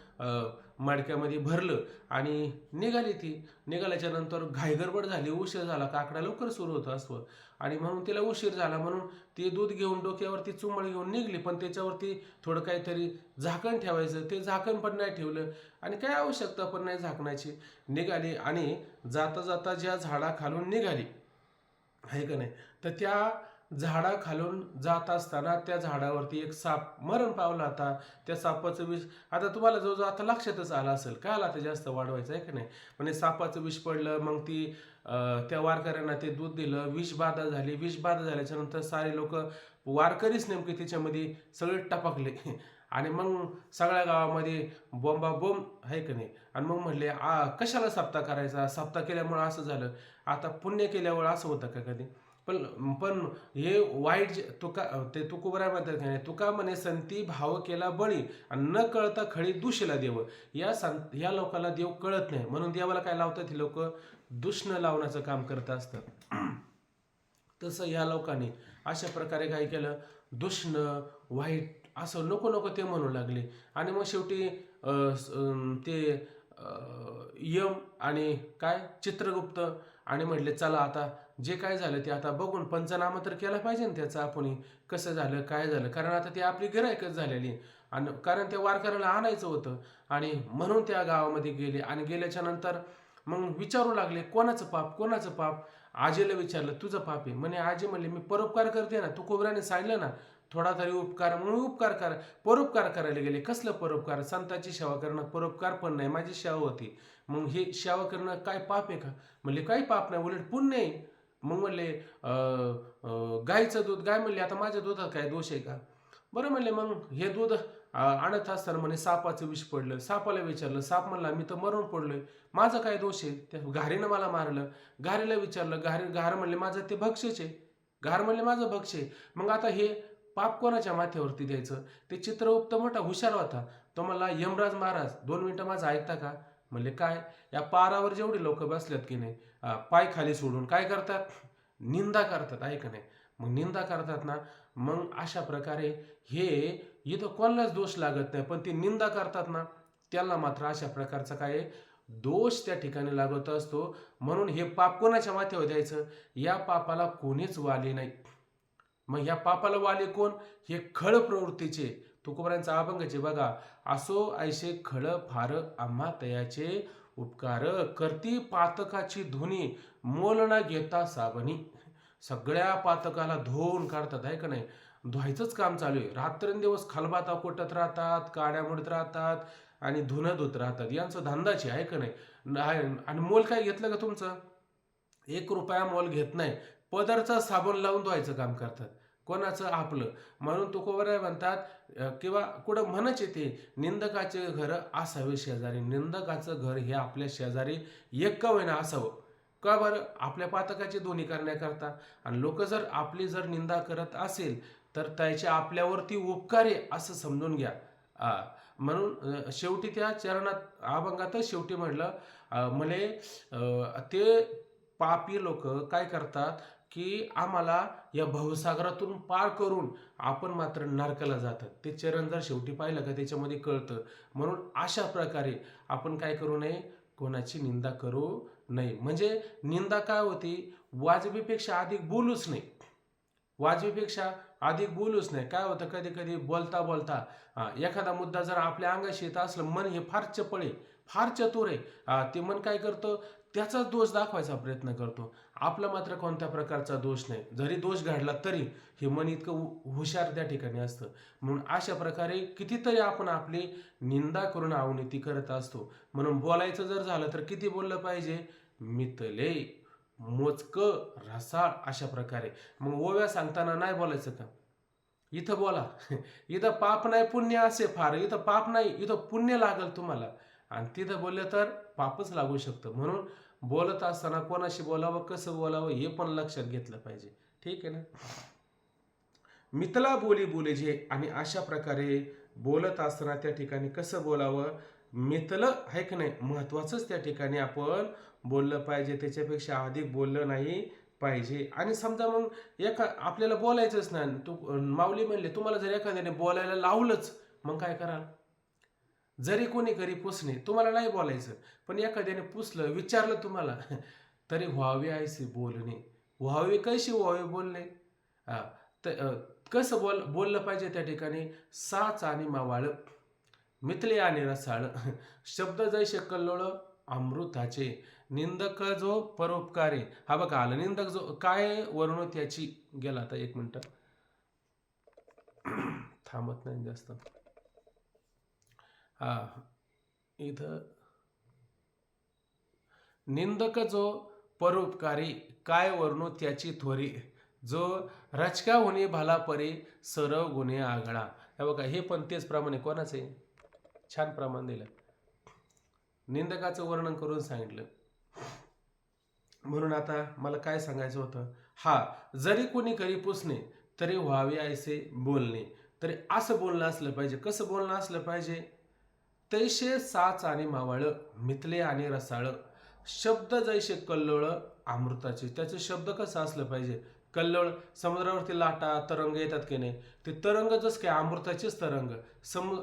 मडक्यामध्ये भरलं आणि निघाली. ती निघाल्याच्या नंतर घाईगडबड झाली, उशीर झाला, काकडा लवकर सुरू होतो असतो, आणि म्हणून तिला उशीर झाला म्हणून ती दूध घेऊन डोक्यावरती चुंबळ घेऊन निघली. पण त्याच्यावरती थोडं काहीतरी झाकण ठेवायचं, ते झाकण पण नाही ठेवलं, आणि काय आवश्यकता पण नाही झाकणाची. निघाली आणि जाता जाता ज्या झाडाखालून निघाली, आहे का नाही, तर त्या झाडाखालून जात असताना त्या झाडावरती एक साप मरण पावला होता. त्या सापाचं विष आता तुम्हाला जवळजवळ आता लक्षातच आलं असेल, काय आता जास्त वाढवायचं, आहे का नाही? म्हणजे सापाचं विष पडलं, मग ती त्या वारकऱ्यांना ते दूध दिलं, विषबाधा झाली. विषबाधा झाल्याच्या नंतर सारे लोक, वारकरीच नेमके त्याच्यामध्ये सगळे टपकले आणि मग सगळ्या गावामध्ये बोंबाबोंब, आहे का नाही? आणि मग म्हणले कशाला सप्ताह करायचा, सप्ताह केल्यामुळं असं झालं. आता पुण्य केल्यावर असं होतं का कधी? पण पण हे वाईट ते तुकोबराय म्हणतात का नाही, तुका म्हणे संती भाव केला बळी आणि न कळता खळी दुष्यला देव. या लोकांना देव कळत नाही, म्हणून देवाला काय लावतात ही लोक? दुष्ण लावण्याचं काम करत असतात. तसं या लोकांनी अशा प्रकारे काय केलं? दुष्ण, वाईट असं नको नको ते म्हणू लागले. आणि मग शेवटी ते यम आणि काय चित्रगुप्त आणि म्हटले चला आता जे काय झालं ते आता बघून पंचनामा तर केला पाहिजे ना त्याचा, आपण कसं झालं काय झालं, कारण आता ती आपली गिऱ्हाईकच झालेली, आणि कारण त्या वारकऱ्याला आणायचं होतं. आणि म्हणून त्या गावामध्ये गेले, आणि गेल्याच्या नंतर मग विचारू लागले कोणाचं पाप, कोणाचं पाप? आजीला विचारलं तुझं पाप आहे म्हणे. आजी म्हणले मी परोपकार करते ना, तुकोबराने सांगितलं ना थोडा तरी उपकार, म्हणून उपकार कर, परोपकार करायला गेले. कसलं परोपकार? संतांची सेवा करणं परोपकार पण नाही, माझी सेवा होती. मग हे सेवा करणं काय पाप आहे का? म्हणले काही पाप नाही, उलट पुण्य आहे. मग म्हणले गायचं दूध, गाय म्हणले आता माझ्या दुधात काय दोष आहे का? बरं म्हणले मग हे दूध आणत असताना म्हणे सापाचं विष पडलं. सापाला विचारलं, साप म्हणला मी तर मरून पडलोय, माझा काय दोष आहे? त्या घारीनं मला मारलं. घारीला विचारलं, घार म्हणले माझं ते भक्ष्यच आहे. घार म्हणले माझं भक्ष्य आहे. मग आता हे पाप कोणाच्या माथ्यावरती द्यायचं? ते चित्रगुप्त मोठा हुशार होता. तो म्हणला, यमराज महाराज 2 मिनिटं माझं ऐकता का? म्हणले काय? या पारावर जेवढे लोक बसल्यात की नाही, पाय खाली सोडून काय करतात? निंदा करतात, आहे का नाही? मग निंदा करतात ना, मग अशा प्रकारे हे इथं कोणालाच दोष लागत नाही, पण ते निंदा करतात ना, त्याला मात्र अशा प्रकारचा काय दोष त्या ठिकाणी लागत असतो. म्हणून हे पाप कोणाच्या माथ्यावर द्यायचं? या पापाला कोणीच वाली नाही. मग ह्या पापाला वाले कोण? हे खळ प्रवृत्तीचे. तुकोबारांचा अभंगाचे बघा, असो ऐसे खळ फार आम्हा तयाचे उपकार, करती पातकाची धुनी मोल न घेता साबणी. सगळ्या पातकाला धुवून काढतात, आहे का नाही? धुवायचंच काम चालू आहे. रात्रंदिवस खलबाता कोटत राहतात, काड्या मोडत राहतात आणि धुणं धुत राहतात. यांचं धंदाचे, आहे का नाही? आणि मोल काय घेतलं का तुमचं? 1 रुपया मोल घेत नाही. पदरचा साबण लावून धुवायचं काम करतात. कोणाचं? आपलं. म्हणून तुकोबाराय म्हणतात, किंवा कुठं म्हणच येते, निंदकाचे घर असावे शेजारी. निंदकाचं घर हे आपल्या शेजारी एक का होईना असावं. का बरं? आपल्या पातकाची दोन्ही करण्याकरता. आणि लोक जर आपली निंदा करत असेल तर त्याचे आपल्यावरती उपकार आहे असं समजून घ्या. म्हणून शेवटी त्या चरणात अभंगातच शेवटी म्हटलं, मले ते पापी लोक काय करतात की आम्हाला या भवसागरातून पार करून आपण मात्र नरकाला जातात. ते चरण जर शेवटी पाहिलं का त्याच्यामध्ये कळतं. म्हणून अशा प्रकारे आपण काय करू नये? कोणाची निंदा करू नये. म्हणजे निंदा काय होती? वाजवीपेक्षा अधिक बोलूच नाही. वाजवीपेक्षा अधिक बोलूच नाही. काय होतं, कधी कधी बोलता बोलता एखादा मुद्दा जर आपल्या अंगाशी येत असलं, मन हे फार चपळ आहे, फार चतुर आहे, ते मन काय करतं? त्याचाच दोष दाखवायचा प्रयत्न करतो. आपला मात्र कोणत्या प्रकारचा दोष नाही. जरी दोष घडला तरी हे मन इतकं हुशार त्या ठिकाणी असतं. म्हणून अशा प्रकारे कितीतरी आपण आपली निंदा करून अवनती करत असतो. म्हणून बोलायचं जर झालं तर किती बोललं पाहिजे? मितले, मोजकं, रसाळ, अशा प्रकारे. मग ओव्या सांगताना नाही बोलायचं का? इथं बोला. इथं पाप नाही पुण्य असे फार. इथं पाप नाही, इथं पुण्य लागल तुम्हाला. आणि तिथं बोललं तर पापच लागू शकतं. म्हणून बोलत असताना कोणाशी बोलावं, कसं बोलावं हे पण लक्षात घेतलं पाहिजे. ठीक आहे ना? मितला बोली बोलेजे. आणि अशा प्रकारे बोलत असताना त्या ठिकाणी कसं बोलावं? मितलं, आहे की नाही? महत्वाचंच त्या ठिकाणी आपण बोललं पाहिजे. त्याच्यापेक्षा अधिक बोललं नाही पाहिजे. आणि समजा मग आपल्याला बोलायचंच नाही, माऊली म्हणले तुम्हाला जर एखाद्याने बोलायला लावलंच, मग काय कराल? जरी कोणी घरी पुसणे, तुम्हाला नाही बोलायचं, पण एखाद्याने पुसलं, विचारलं तुम्हाला, तरी व्हावे ऐसे बोलणे. व्हावे कशी व्हावे बोलणे? कसं बोललं पाहिजे त्या ठिकाणी? साच आणि मावाळ, मितले आणि रसाळ, शब्द जैसे कल्लोळ अमृताचे, निंदक जो परोपकारी. हा बघा आलं, निंदक जो काय वर्ण त्याची. गेला आता 1 मिनिट, थांबत नाही जास्त. इथं निंदक जो परोपकारी, काय वर्ण त्याची थोरी, जो रचका होणे भला परी, सरव गुन्हे आघळा. हे बघा, हे पण तेच प्रमाणे कोणाचे छान प्रमाण दिलं, निंदकाचं वर्णन करून सांगितलं. म्हणून आता मला काय सांगायचं होतं? जरी कोणी घरी पुसणे तरी व्हावे ऐसे बोलणे. तरी असं बोलणं असलं पाहिजे. कसं बोलणं असलं पाहिजे? तैसे साच आणि मावळ, मितले आणि रसाळ, शब्द जैसे कल्लोळ अमृताचे. त्याचं शब्द कसं असलं पाहिजे? कल्लोळ, समुद्रावरती लाटा तरंग येतात की नाही, ते तरंग जसं काय अमृताचेच तरंग,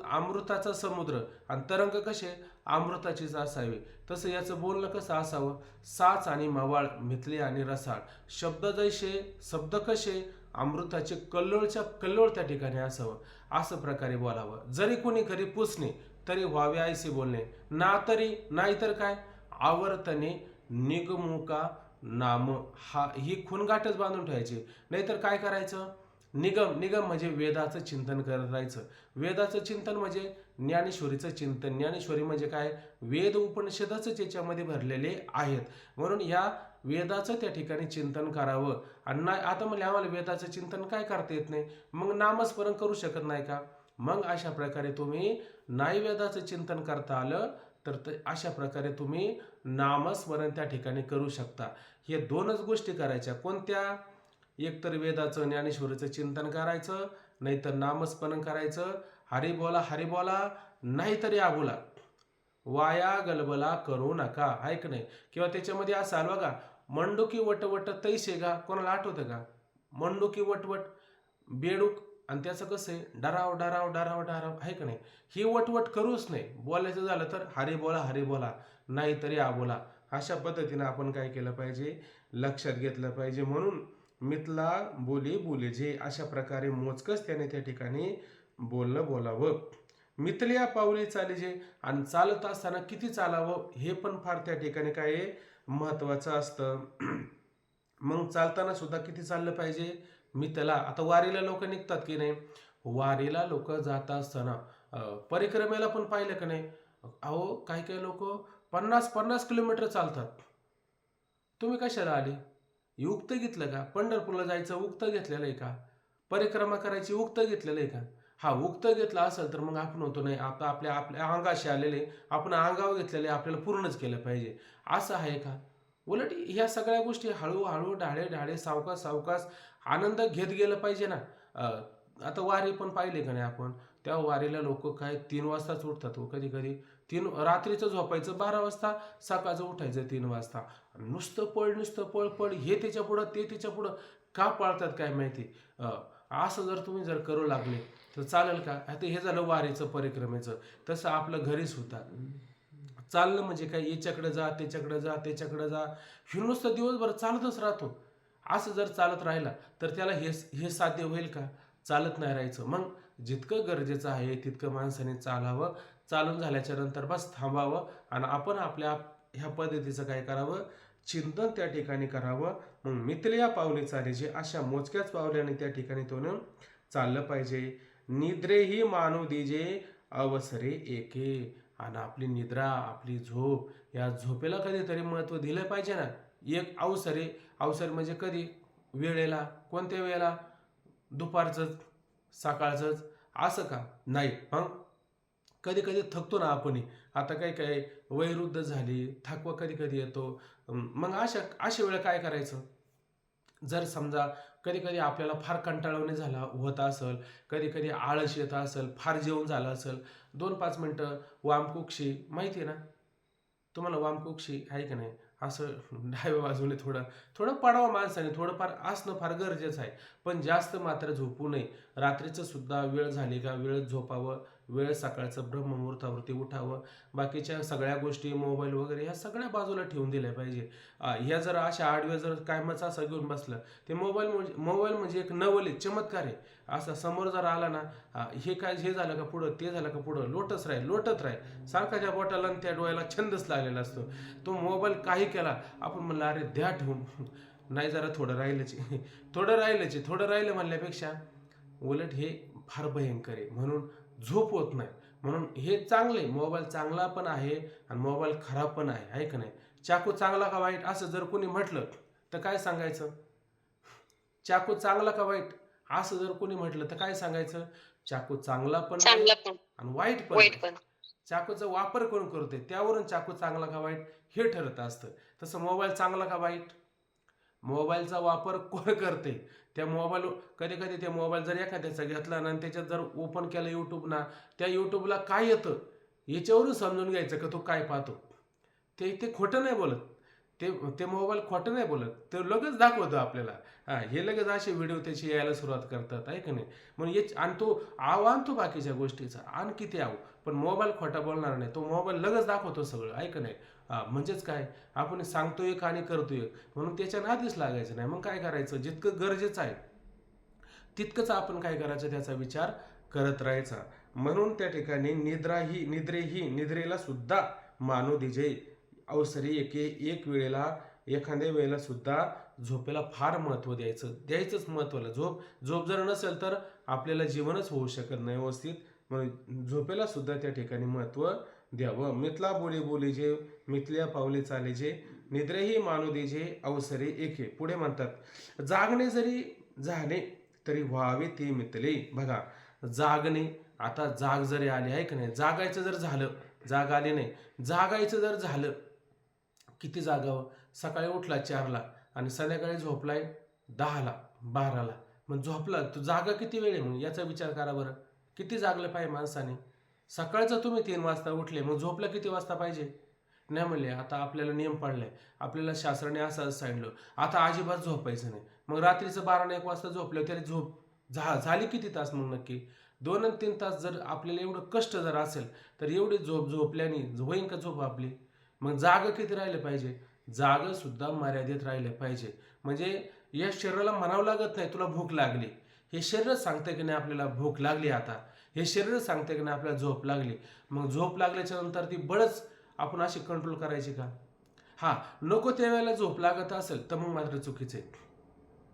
अमृताचा समुद्र, आणि तरंग कसे अमृताचेच असावे. तसं याचं बोलणं कसं असावं? साच आणि मावाळ, मितले आणि रसाळ, शब्द जैसे, शब्द कसे अमृताचे, कल्लोळ त्या ठिकाणी असावं. असं प्रकारे बोलावं. जरी कोणी घरी पुसणे तरी व्हावे ऐसे बोलणे. ना तरी, नाहीतर काय? आवर्तने निगमुका नाम, ही खुणगाठच बांधून ठेवायची. नाहीतर काय करायचं? निगम म्हणजे वेदाचं चिंतन करत राहायचं. वेदाचं चिंतन म्हणजे ज्ञानेश्वरीचं चिंतन. ज्ञानेश्वरी म्हणजे काय? वेद उपनिषदच याच्यामध्ये भरलेले आहेत. म्हणून या वेदाचं त्या ठिकाणी चिंतन करावं. आणि आता म्हणजे आम्हाला वेदाचं चिंतन काय करता येत नाही, मग नामस्मरण करू शकत नाही का? मग अशा प्रकारे तुम्ही नाईवेदाचं चिंतन करता आलं तर अशा प्रकारे तुम्ही नामस्मरण त्या ठिकाणी करू शकता. हे दोनच गोष्टी करायच्या. कोणत्या? एकतर वेदाचं ज्ञानेश्वरीचं चिंतन करायचं, नाहीतर नामस्मरण करायचं. हरी बोला हरी बोला, नाहीतरी आबोला. वाया गलबला करू नका, आहे की नाही? किंवा त्याच्यामध्ये असं आलं बघा, मंडुकी वटवट तैसे गा. कोणाला आठवतं का? मंडुकी वटवट बेडूक, आणि त्याचं कसं आहे, डराव डराव डराव डराव, आहे का नाही? ही वटवट करूच नाही. बोलायचं झालं तर हरी बोला, नाहीतरी आबोला. अशा पद्धतीनं आपण काय केलं पाहिजे, लक्षात घेतलं पाहिजे. म्हणून मितला बोली बोलेजे, अशा प्रकारे मोजकच त्याने त्या ठिकाणी बोलणं बोलावं. मितल्या पावली चालीजे, आणि चालत असताना किती चालावं हे पण फार त्या ठिकाणी काय आहे, महत्वाचं असतं. मग चालताना सुद्धा किती चाललं पाहिजे? मितला. आता वारीला लोक निघतात की नाही, वारीला लोक जात असताना परिक्रमेला पण पाहिलं का नाही, अहो काही काही लोक 50-50 किलोमीटर चालतात. तुम्ही कशाला आले? उक्त घेतलं का? पंढरपूरला जायचं उक्त घेतलेलं आहे का? परिक्रमा करायची उक्त घेतलेलं आहे का? हा, उक्त घेतला असेल तर मग आपण होतो नाही, आता आपल्या आपल्या अंगाशी आलेले, आपण अंगावर घेतलेले आपल्याला पूर्णच केलं पाहिजे, असं आहे का? उलट ह्या सगळ्या गोष्टी हळूहळू ढाळे ढाळे सावकाश सावकाश आनंद घेत गेलं पाहिजे ना. आता वारी पण पाहिले का नाही आपण, त्या वारीला लोक काय 3 वाजताच उठतात हो. कधी कधी रात्रीचं झोपायचं 12 वाजता, सकाळचं उठायचं 3 वाजता. नुसतं पळ पळ, हे त्याच्या पुढं ते त्याच्या पुढं, का पळतात काय माहिती. असं जर तुम्ही जर करू लागले तर चालेल का? आता हे झालं वारीचं परिक्रमेचं. तसं आपलं घरी सुद्धा चाललं म्हणजे काय, याच्याकडे जा त्याच्याकडे जा त्याच्याकडे जा, हे नुसतं दिवसभर चालतच राहतो. असं जर चालत राहिला तर त्याला हे साध्य होईल का? चालत नाही राहायचं. मग जितकं गरजेचं आहे तितकं माणसाने चालावं. चालून झाल्याच्या नंतर बस थांबावं, आणि आपण आपल्या ह्या पद्धतीचं काय करावं, चिंतन त्या ठिकाणी करावं. मग मितल्या पावले चालीचे, अशा मोजक्याच पावल्याने त्या ठिकाणी तो चाललं पाहिजे. निद्रेही मानू दीजे अवसरे एके, आणि आपली निद्रा आपली झोप, या झोपेला कधीतरी महत्त्व दिलं पाहिजे ना. एक अवसरे, अवसर म्हणजे कधी? वेळेला. कोणत्या वेळेला? दुपारचंच, सकाळचंच, असं का? नाही. मग कधी कधी थकतो ना आपण. आता काय काय वयोवृद्ध झाली, थकवा कधी कधी येतो. मग अशा वेळेला काय करायचं? जर समजा कधी कधी आपल्याला फार कंटाळवणे झाला होत असेल, कधी कधी आळस येत असेल, फार जेवण झालं असेल, 2-5 मिनटं वामकुक्षी, माहिती आहे ना तुम्हाला? वामकुक्षी आहे का नाही? असं डाव्या बाजूने थोडं थोडं पडावं माणसाने, थोडंफार असणं फार गरजेचं आहे. पण जास्त मात्र झोपू नये. रात्रीचं सुद्धा वेळ झाली का वेळेत झोपावं, वेळ सकाळचं ब्रह्ममुहूर्तावरती उठावं. बाकीच्या सगळ्या गोष्टी मोबाईल वगैरे ह्या सगळ्या बाजूला ठेवून दिल्या पाहिजे. ह्या जर अशा आडव्या जर कायमच असं घेऊन बसलं, ते मोबाईल म्हणजे एक नवल आहे, चमत्कार आहे. असा समोर जर आला ना, हे काय, हे झालं का पुढं, ते झालं का पुढं, लोटत राहील सारखा. त्या बोटाला आणि त्या डोळ्याला छंदच लागलेला असतो. तो मोबाईल काही केला, आपण म्हणलं अरे द्या ठेवून, नाही जरा थोडं राहिलं म्हणल्यापेक्षा उलट हे फार भयंकर आहे. म्हणून झोप होत नाही. म्हणून हे चांगले, मोबाईल चांगला पण आहे आणि मोबाईल खराब पण आहे का नाही? चाकू चांगला का वाईट असं जर कोणी म्हटलं तर काय सांगायचं? चाकू चांगला का वाईट असं जर कोणी म्हटलं तर काय सांगायचं? चाकू चांगला पण नाही आणि वाईट पण नाही. चाकूचा वापर कोण करतोय त्यावरून चाकू चांगला का वाईट हे ठरत असतं. तसं मोबाईल चांगला का वाईट, मोबाईलचा वापर कोण करते त्या मोबाईल. कधी कधी त्या मोबाईल जर एखाद्याचा घेतला ना, त्याच्यात जर ओपन केलं यूट्यूब ना, त्या यूट्यूबला काय येतं याच्यावरून समजून घ्यायचं का तो काय पाहतो. ते खोटं नाही बोलत, ते मोबाईल खोटं नाही बोलत, ते लगेच दाखवतो आपल्याला. हे लगेच असे व्हिडिओ त्याची यायला सुरुवात करतात, आहे का नाही? म्हणून आणि तो आणतो बाकीच्या गोष्टीचा, किती पण मोबाईल खोटा बोलणार नाही. तो मोबाईल लगेच दाखवतो सगळं, आहे का नाही? म्हणजेच काय, आपण सांगतो एक आणि करतो एक, म्हणून त्याच्या नादीच लागायचं नाही. मग काय करायचं, जितकं गरजेचं आहे तितकंच आपण काय करायचं, त्याचा विचार करत राहायचा. म्हणून त्या ठिकाणी निद्रेला सुद्धा मानू दिजे अवसरी एक वेळेला, एखाद्या वेळेला सुद्धा झोपेला फार महत्त्व द्यायचंच महत्त्वाला. झोप जर नसेल तर आपल्याला जीवनच होऊ शकत नाही व्यवस्थित. म्हणून झोपेला सुद्धा त्या ठिकाणी महत्त्व द्यावं. मितला बोलीजे मितल्या पावले चालेजे, निद्रेही मानू देजे अवसरे एके. पुढे म्हणतात, जागणे जरी झाले तरी व्हावे ते मितले. बघा, जागणे आता जाग जरी आली आहे की नाही, जागायचं जर झालं, जाग आली नाही, जागायचं जर झालं, किती जागावं? सकाळी उठला 4ला आणि संध्याकाळी झोपलाय 10ला 12ला, मग झोपला तू, जागा किती वेळ आहे मग याचा विचार करा बरं. किती जागलं पाहिजे माणसाने? सकाळचं तुम्ही 3 वाजता उठले, मग झोपला किती वाजता पाहिजे? नाही म्हणले आता आपल्याला नियम पाडलाय, आपल्याला शास्त्राने असं सांगितलं, आता अजिबात झोपायचं नाही. मग रात्रीचं 12-1 वाजता झोपलं तरी झाली किती तास मग नक्की? 2 आणि 3 तास जर आपल्याला एवढं कष्ट जर असेल तर एवढी झोपल्याने होईन का झोप आपली? मग जाग किती राहिलं पाहिजे? जाग सुद्धा मर्यादित राहिलं पाहिजे. म्हणजे या शरीराला म्हणावं लागत नाही तुला भूक लागली, हे शरीरच सांगतं की नाही आपल्याला भूक लागली, आता हे शरीरच सांगतं की नाही आपल्याला झोप लागली. मग झोप लागल्याच्या नंतर ती बळच आपण अशी कंट्रोल करायची का? हा, नको त्यावेळेला झोप लागत असेल तर मग मात्र चुकीचं आहे,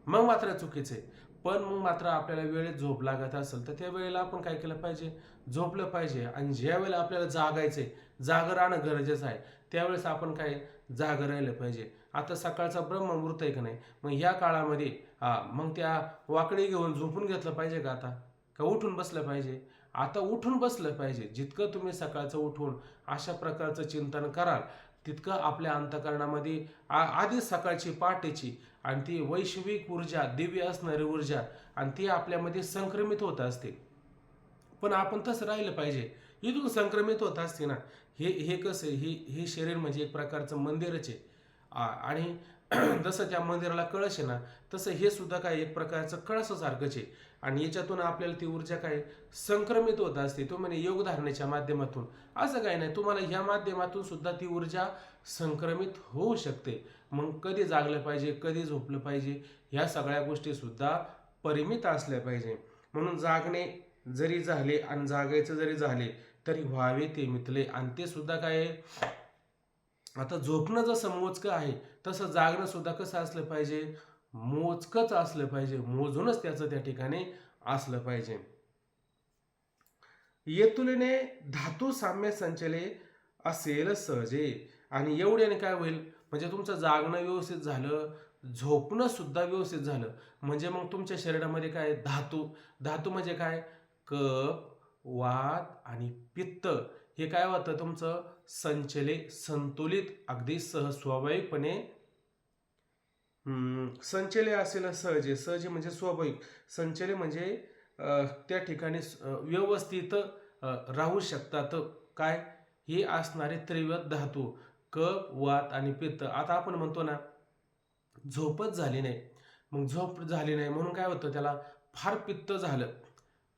मग मात्र चुकीचं आहे. पण मग मात्र आपल्याला वेळेत झोप लागत असेल तर त्या वेळेला आपण काय केलं पाहिजे? झोपलं पाहिजे. आणि ज्या वेळेला आपल्याला जागायचंय, जागं राहणं गरजेचं आहे, त्यावेळेस आपण काय जागं राहिलं पाहिजे. आता सकाळचा ब्रह्ममुहूर्त आहे का नाही, मग ह्या काळामध्ये मग त्या वाकडी घेऊन झोपून घेतलं पाहिजे का आता? का उठून बसलं पाहिजे? आता उठून बसलं पाहिजे. जितकं तुम्ही सकाळचं उठून अशा प्रकारचं चिंतन कराल, तितकं आपल्या अंतःकरणामध्ये आधी सकाळची पहाटेची आणि ती वैश्विक ऊर्जा, दिव्य असणारी ऊर्जा, आणि ती आपल्यामध्ये संक्रमित होत असते. पण आपण तसं राहिलं पाहिजे, इथून संक्रमित होत असते ना. हे कसं आहे, हे शरीर म्हणजे एक प्रकारचं मंदिरच आहे. आणि जसं त्या मंदिराला कळश आहे ना, तसं हे सुद्धा काय एक प्रकारचं कळसासारखंच आहे. आणि याच्यातून आपल्याला ती ऊर्जा काय संक्रमित होत असते. तो म्हणे योग धारणेच्या माध्यमातून, असं काही नाही, तुम्हाला ह्या माध्यमातून सुद्धा ती ऊर्जा संक्रमित होऊ शकते. मग कधी जागलं पाहिजे, कधी झोपलं पाहिजे, ह्या सगळ्या गोष्टी सुद्धा परिमित असल्या पाहिजे. म्हणून जागणे जरी झाले आणि जागायचं जरी झाले तरी व्हावे ते मिथले. आणि ते सुद्धा काय आहे, आता झोपणं जसं मोजकं आहे तसं जागणं सुद्धा कसं असलं पाहिजे? मोजकंच असलं पाहिजे. मोजूनच त्याचं त्या ठिकाणी असलं पाहिजे. येतुलीने धातू साम्य संचले असेल सहजे. आणि एवढ्याने काय होईल? म्हणजे तुमचं जागणं व्यवस्थित झालं, झोपणं सुद्धा व्यवस्थित झालं, म्हणजे मग तुमच्या शरीरामध्ये काय धातू, धातू म्हणजे काय? कफ, वात आणि पित्त हे काय होतं तुमचं? संचले, संतुलित, अगदी स्वाभाविकपणे संचले असेल सहजे. सहजे म्हणजे स्वाभाविक, संचले म्हणजे त्या ठिकाणी व्यवस्थित राहू शकतात. काय? हे असणारे त्रिवद धातू, कफ, वात आणि पित्त. आता आपण म्हणतो ना, झोपच झाली नाही. मग झोप झाली नाही म्हणून काय होतं त्याला? फार पित्त झालं.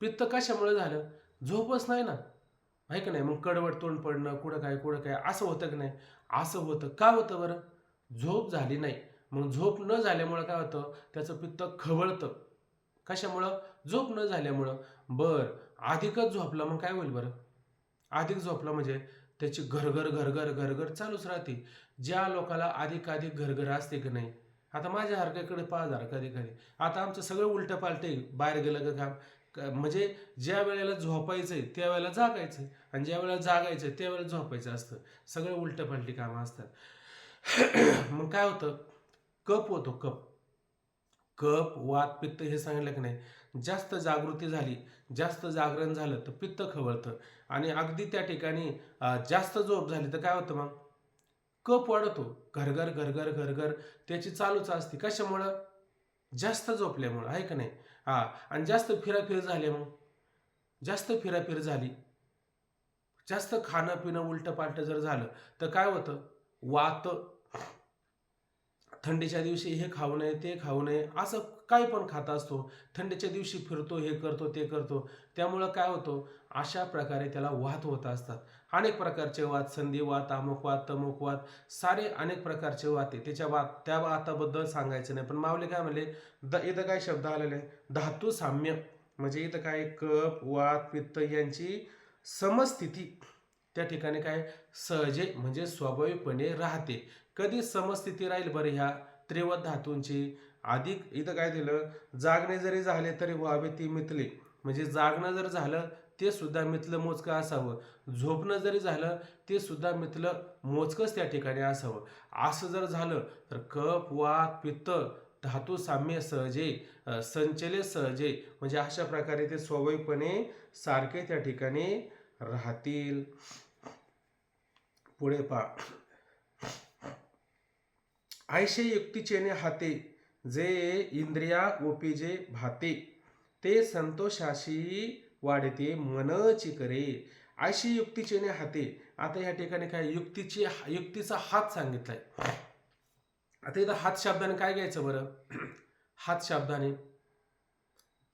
पित्त कशामुळे झालं? झोपच नाही ना, आहे का नाही? मग कडवट तोंड पडणं, कुठं काय असं होतं की नाही? असं होतं. का होतं बरं? झोप झाली नाही. मग झोप न झाल्यामुळं काय होतं? त्याचं पित्त खवळतं. कशामुळं? झोप न झाल्यामुळं. अधिकच झोपला मग काय होईल बरं? अधिक झोपला म्हणजे त्याची घरघर घरघर घरघर चालूच राहते. ज्या लोकाला अधिक घरघर असते की नाही, आता माझ्या हरक्याकडे पहा जरा कधी कधी. आता आमचं सगळं उलटं पालटं, बाहेर गेलं का काम, म्हणजे ज्या वेळेला झोपायचंय त्या वेळेला जागायचंय, आणि ज्या वेळेला जागायचंय त्या वेळेला झोपायचं असतं. सगळं उलटं पालटी कामं असतात. मग काय होतं? कफ होतो, कफ. कफ, वात, पित्त हे सांगितलं की नाही. जास्त जागृती झाली, जास्त जागरण झालं तर पित्त खवळतं. आणि अगदी त्या ठिकाणी जास्त झोप झाली तर काय होतं मग? कफ वाढतो, घरघर घरघर घरघर त्याची चालूच असते. कशामुळं? जास्त झोपल्यामुळं, आहे का नाही? आणि जास्त फिराफिर झाली, मग जास्त फिराफिर झाली, जास्त खाणं पिणं उलटं पालटं जर झालं तर काय होतं? वात, थंडीच्या दिवशी हे खाऊ नये, ते खाऊ नये, असं काही पण खात असतो. थंडीच्या दिवशी फिरतो, हे करतो, ते करतो, त्यामुळं काय होतं? अशा प्रकारे त्याला वात होत असतात. अनेक प्रकारचे वात, संधिवात, अमुकवात, तमुकवात, सारे अनेक प्रकारचे वात आहे. त्या वाताबद्दल सांगायचं नाही. पण माऊली काय म्हणले? इथं काय शब्द आलेले? धातू साम्य. म्हणजे इथं काय? कफ, वात, पित्त यांची समस्थिती त्या ठिकाणी काय सहजे म्हणजे स्वाभाविकपणे राहते. कधी समस्थिती राहील बरं ह्या त्रिवद धातूंची? अधिक इथं काय दिलं? जागणे जरी झाले तरी व्हावे ती मिथले. म्हणजे जागणं जर झालं ते सुद्धा मिथलं मोजकं असावं, झोपणं जरी झालं ते सुद्धा मिथलं मोजकंच त्या ठिकाणी असावं. असं जर झालं तर कफ, वात, पित्त धातू साम्य सहजे, संचले सहजे, म्हणजे अशा प्रकारे ते स्वाभाविकपणे सारखे त्या ठिकाणी राहतील. पुढे पहा, ऐशे युक्तीचेने हाते जे इंद्रिया ओपिजे भाते ते संतोषाशी वाढते मनची करे. ऐशी युक्तीचेने हाते. आता या ठिकाणी काय युक्तीचा हात सांगितलाय. आता इथं हात शब्दाने काय घ्यायचं बरं? हात शब्दाने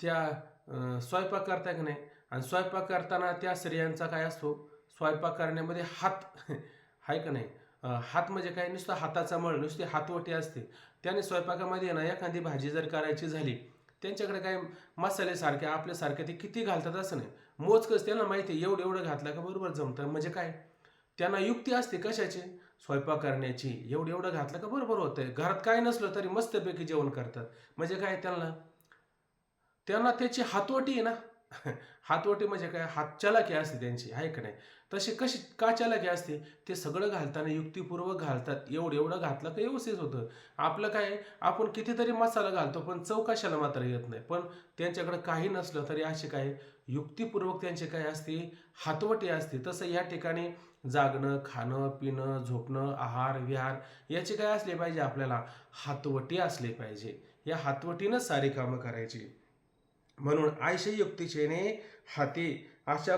त्या स्वयंपाक करताय की नाही, आणि स्वयंपाक करताना त्या स्त्रियांचा काय असतो, स्वयंपाक करण्यामध्ये हात आहे का नाही. हात म्हणजे काय, नुसतं हाताचा मळ, नुसती हातवटी असते. त्याने स्वयंपाकामध्ये ना एखादी भाजी जर करायची झाली, त्यांच्याकडे काय मसाले सारखे आपल्यासारखे ते किती घालतात असं नाही, मोजकच त्यांना माहिती आहे एवढं एवढं घातलं का बरोबर जमतं. म्हणजे काय, त्यांना युक्ती असते कशाची, स्वयंपाक करण्याची. एवढं एवढं घातलं का बरोबर होतंय. घरात काय नसलं तरी मस्तपैकी जेवण करतात. म्हणजे काय, त्यांना त्याची हातवटी आहे ना. हातवटी म्हणजे काय, हात चलाकी असते त्यांची, आहे का नाही. तशी कशी का चलाकी असते, ते सगळं घालताना युक्तिपूर्वक घालतात. एवढं एवढं घातलं का व्यवस्थित होतं. आपलं काय, आपण कितीतरी मसाला घालतो पण चव कशाला मात्र येत नाही. पण त्यांच्याकडे काही नसलं तरी असे काय युक्तिपूर्वक त्यांचे काय असते, हातवटी असते. तसं या ठिकाणी जागणं, खाणं, पिणं, झोपणं, आहार विहार याचे काय असले पाहिजे, आपल्याला हातवटी असले पाहिजे. या हातवटीनं सारी कामं करायची. म्हणून आयशे युक्तीचेने हाती, अशा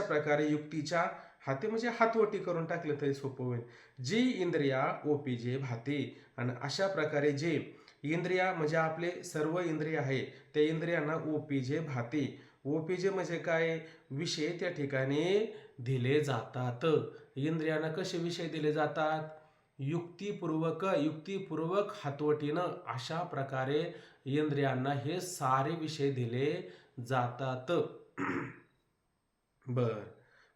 प्रकारे युक्तीच्या हाती म्हणजे हातवटी करून टाकलं तरी सोपं होईल. जी इंद्रिया ओपिजे भाते. आणि अशा प्रकारे जे इंद्रिया म्हणजे आपले सर्व इंद्रिय आहे, त्या इंद्रियांना ओपिजे भाते. ओपिजे म्हणजे काय, विषय त्या ठिकाणी दिले जातात. इंद्रियांना कसे विषय दिले जातात, युक्तिपूर्वक हातवटीनं अशा प्रकारे इंद्रियांना हे सारे विषय दिले जातात. बर,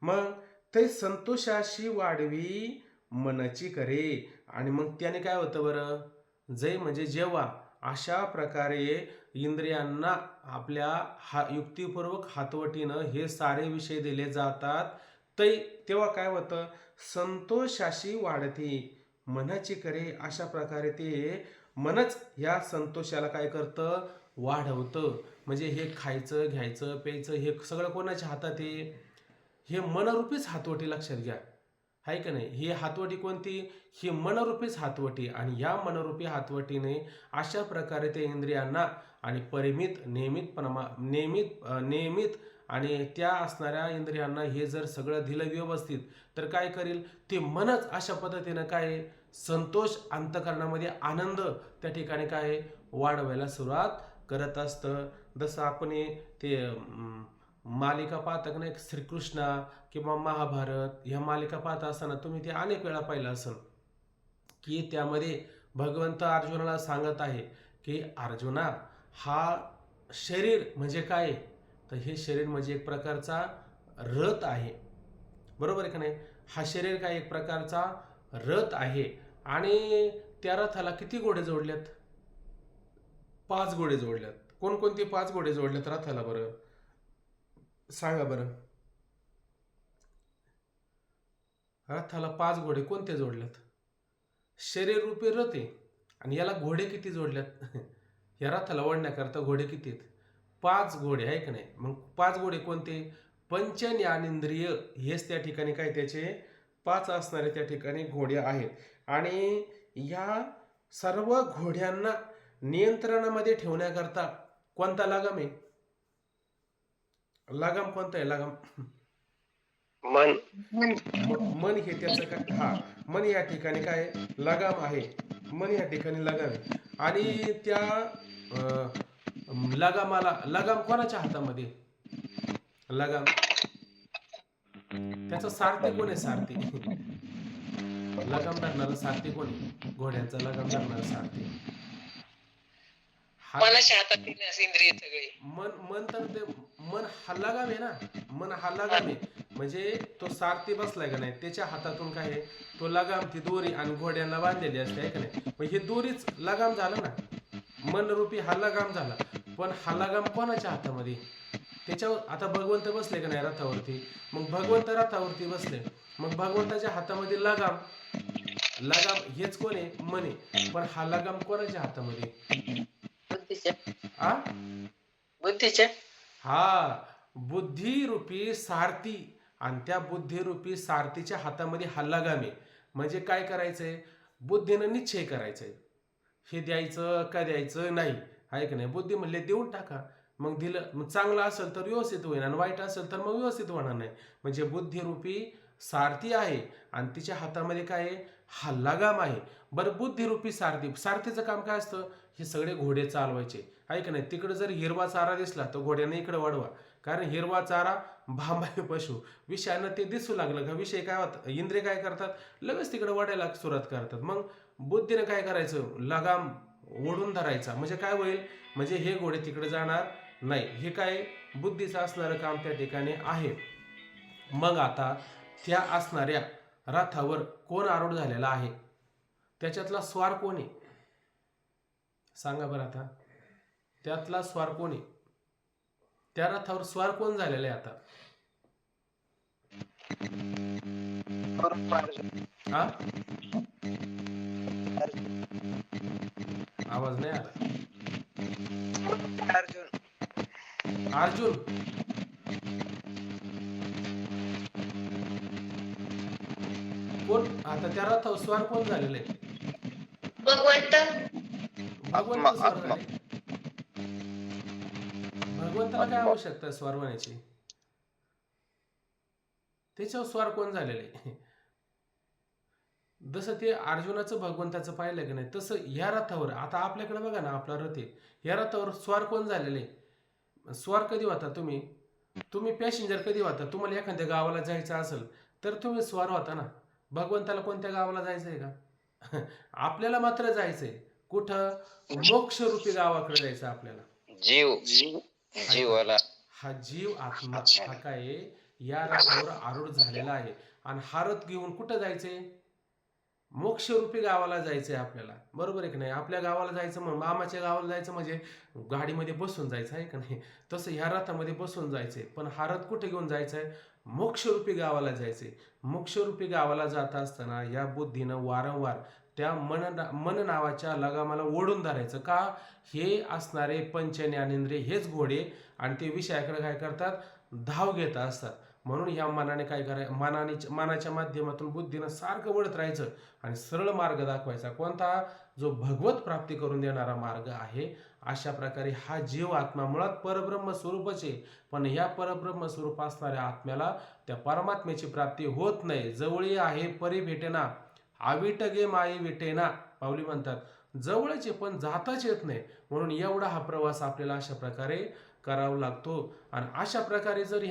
मग ते संतोषाशी वाढवी मनची करे. आणि मग त्याने काय होतं बरं, जे म्हणजे जेव्हा अशा प्रकारे इंद्रियांना आपल्या युक्तिपूर्वक हातवटीनं हे सारे विषय दिले जातात, तेव्हा काय होतं, संतोषाशी वाढते मनाची करे. अशा प्रकारे ते मनच ह्या संतोषाला काय करतं, वाढवतं. म्हणजे हे खायचं घ्यायचं प्यायचं हे सगळं कोणाच्या हातात आहे, हे मनरूपीच हातवटी. लक्षात घ्या, आहे का नाही. ही हातवटी कोणती, ही मनरूपीच हातवटी. आणि या मनरूपी हातवटीने अशा प्रकारे त्या इंद्रियांना आणि परिमित नियमित आणि त्या असणाऱ्या इंद्रियांना हे जर सगळं दिलं व्यवस्थित, तर काय करेल, ते मनच अशा पद्धतीनं काय संतोष, अंतःकरणामध्ये आनंद त्या ठिकाणी काय वाढवायला सुरुवात करत असतं. जसं आपण ते मालिका पाहता का नाही, श्रीकृष्णा किंवा महाभारत ह्या मालिका पाहता असताना तुम्ही ते अनेक वेळा पाहिलं असेल, की त्यामध्ये भगवंत अर्जुनाला सांगत आहे की अर्जुना, हा शरीर म्हणजे काय, तर हे शरीर म्हणजे एक प्रकारचा रथ आहे. बरोबर आहे का नाही. हा शरीर काय एक प्रकारचा रथ आहे. आणि त्या रथाला किती घोडे जोडलेत, 5 घोडे जोडल्यात. कोणकोणते 5 घोडे जोडल्यात रथाला बरं, सांगा बरं. रथाला 5 घोडे कोणते जोडल्यात, शरीर रूपी रथ आहे. आणि याला घोडे किती जोडल्यात, या रथाला ओढण्याकरता घोडे किती आहेत, 5 घोडे, आहे का नाही. मग 5 घोडे कोणते, पंच ज्ञानेंद्रिय हेच त्या ठिकाणी काय त्याचे 5 असणारे त्या ठिकाणी घोडे आहेत. आणि ह्या सर्व घोड्यांना नियंत्रणामध्ये ठेवण्याकरता कोणता लगाम आहे, लगाम कोणता आहे, लगाम मन हे त्याचं काय, हा मन या ठिकाणी काय लगाम आहे. मन या ठिकाणी लगाम आहे. आणि त्या लगाम कोणाच्या हातामध्ये, लगाम त्याचा सारथी कोण आहे, सारथी लगाम धरणारा सारथी कोण आहे, घोड्याचा लगाम धरणारा सारथी मनाच्या हातात इंद्रिय सगळे. मन तर ते मन हा लगाम आहे ना, मन हा लगाम आहे. म्हणजे तो सारथी बसलाय का नाही, त्याच्या हातातून काय आहे, तो लगाम, ती दोरी आणि घोड्यांना बांधलेली असते, आहे का नाही. मग हे दोरीच लगाम झाला ना, मनरूपी हा लगाम झाला. पण हा लगाम कोणाच्या हातामध्ये, त्याच्यावर आता भगवंत बसले का नाही रथावरती, मग भगवंत रथावरती बसले, मग भगवंताच्या हातामध्ये लगाम, लगाम हेच कोण आहे? मन आहे. पण हा लगाम कोणाच्या हातामध्ये? बुद्धीच्या आ बुद्धीच्या हा बुद्धिरूपी सारथी, आणि त्या बुद्धिरूपी सारथीच्या हातामध्ये हा लगाम आहे. म्हणजे काय करायचंय? बुद्धीनं निश्चय करायचंय, हे द्यायचं का द्यायचं नाही, आहे का नाही? बुद्धी म्हणले देऊन टाका. मग दिलं, मग चांगलं असेल तर व्यवस्थित होईल, आणि वाईट असेल तर मग व्यवस्थित होणार नाही. म्हणजे बुद्धिरूपी सारथी आहे, आणि तिच्या हातामध्ये काय आहे? हा लगाम आहे. बरं, बुद्धिरूपी सारथी, सारथीचं काम काय असतं? हे सगळे घोडे चालवायचे, आहे का नाही? तिकडे जर हिरवा चारा दिसला तर घोड्याने इकडे वाढवा, कारण हिरवा चारा भांबाई पशु, विषयानं ते दिसू लागलं का विषय काय होतं? इंद्रिय काय करतात? लगेच तिकडे वाढायला सुरुवात करतात. मग बुद्धीने काय करायचं? लगाम ओढून धरायचा. म्हणजे काय होईल? म्हणजे हे घोडे तिकडे जाणार नाही. हे काय बुद्धीचं असणारं काम त्या ठिकाणी आहे. मग आता त्या असणाऱ्या रथावर कोण आरूढ झालेला आहे? त्याच्यातला स्वार कोण आहे? सांगा बरं आता. त्यातला स्वार कोण आहे? त्या रथावर स्वार कोण झालेला आहे आता? हा, आवाज नाही आला. अर्जुन. कोण आता त्या रथावर स्वार कोण झालेले आहे? भगवंत भगवंत स्वार झाले. भगवंताला काय आवश्यकता आहे स्वार होण्याची? त्याच्यावर स्वार कोण झालेले? जसं ते अर्जुनाचं भगवंताचं पाहिलं की नाही, तसं ह्या रथावर आता आपल्याकडे बघा ना, आपला रथ आहे, ह्या रथावर स्वार कोण झालेले? स्वार कधी होता? तुम्ही पॅसेंजर कधी होता? तुम्हाला एखाद्या गावाला जायचं असेल तर तुम्ही स्वार होता ना. भगवंताला कोणत्या गावाला जायचंय का? आपल्याला मात्र जायचंय कुठं? मोक्षरूपी गावाकडे जायचं आपल्याला. जीवाला हा जीव आत्मा हा काय या रथावर आरूढ झालेला आहे, आणि हा रथ घेऊन कुठं जायचंय? मोक्षरूपी गावाला जायचंय आपल्याला, बरोबर आहे की नाही? आपल्या गावाला जायचं, मग मामाच्या गावाला जायचं म्हणजे गाडीमध्ये बसून जायचं, आहे का नाही? तसं ह्या रथामध्ये बसून जायचंय. पण हा रथ कुठे घेऊन जायचंय? मोक्षरूपी गावाला जायचंय. मोक्षरूपी गावाला जात असताना या बुद्धीनं वारंवार त्या मन नावाच्या लगामाला ओढून धरायचं. का? हे असणारे पंच ज्ञानेंद्रिय हेच घोडे, आणि ते विषयाकडे काय करतात? धाव घेत असतात. म्हणून ह्या मनाने काय मनाच्या माध्यमातून बुद्धीनं सारखं वळत राहायचं, आणि सरळ मार्ग दाखवायचा. कोणता? जो भगवत प्राप्ती करून देणारा मार्ग आहे. अशा प्रकारे हा जीव आत्मा मुळात परब्रह्म स्वरूपच आहे, पण या परब्रह्म स्वरूप असणाऱ्या आत्म्याला त्या परमात्म्याची प्राप्ती होत नाही. जवळी आहे परी भेटेना, आविट गे माई विटेना, पावली म्हणतात. जवळच आहे पण जाताच येत नाही. म्हणून एवढा हा प्रवास आपल्याला अशा प्रकारे करावा लागतो. आणि अशा प्रकारे जर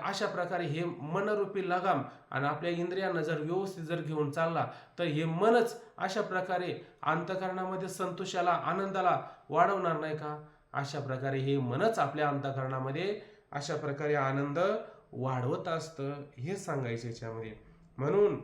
अशा प्रकारे हे मनरूपी लगाम आणि आपल्या इंद्रियांना जर व्यवस्थित जर घेऊन चालला, तर हे मनच अशा प्रकारे अंतःकरणामध्ये संतोषाला, आनंदाला वाढवणार नाही का? अशा प्रकारे हे मनच आपल्या अंतःकरणामध्ये अशा प्रकारे आनंद वाढवत असतं, हे सांगायचे याच्यामध्ये. म्हणून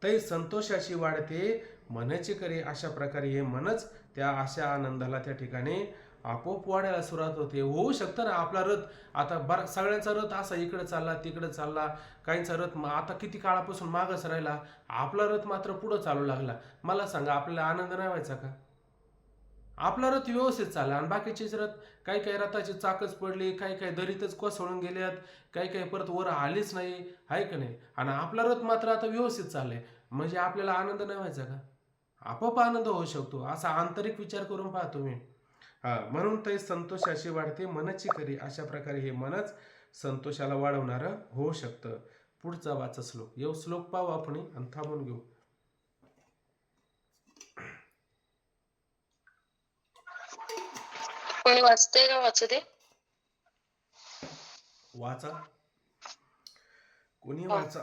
तै संतोषाची वाढते मनाची करे. अशा प्रकारे हे मनच त्या अशा आनंदाला त्या ठिकाणी आपोआप वाढायला सुरुवात होते. होऊ शकतं ना आपला रथ, आता सगळ्यांचा रथ असा इकडे चालला तिकडे चालला, काहींचा रथ आता किती काळापासून मागच राहिला, आपला रथ मात्र पुढं चालू लागला. मला सांगा, आपल्याला आनंद नाही व्हायचा का? आपला रथ व्यवस्थित चालला, आणि बाकीचेच रथ, काही काही रथाची चाकच पडली, काही काही दरीतच कोसळून गेल्यात, काही काही परत वर आलीच नाही, आहे का नाही? आणि आपला रथ मात्र आता व्यवस्थित चाललाय, म्हणजे आपल्याला आनंद नाही व्हायचा का? आपोआप आनंद होऊ शकतो. असा आंतरिक विचार करून पहा तुम्ही. म्हणून ते संतोषाशी वाढते मनची खरी. अशा प्रकारे हे मनच संतोषाला वाढवणारं होऊ शकतं. पुढचा वाचा श्लोक. येऊ श्लोक पाहू आपण आणि थांबून घेऊ. कोणी वाचतंय का? वाचू दे. वाचा, कोणी वाचा.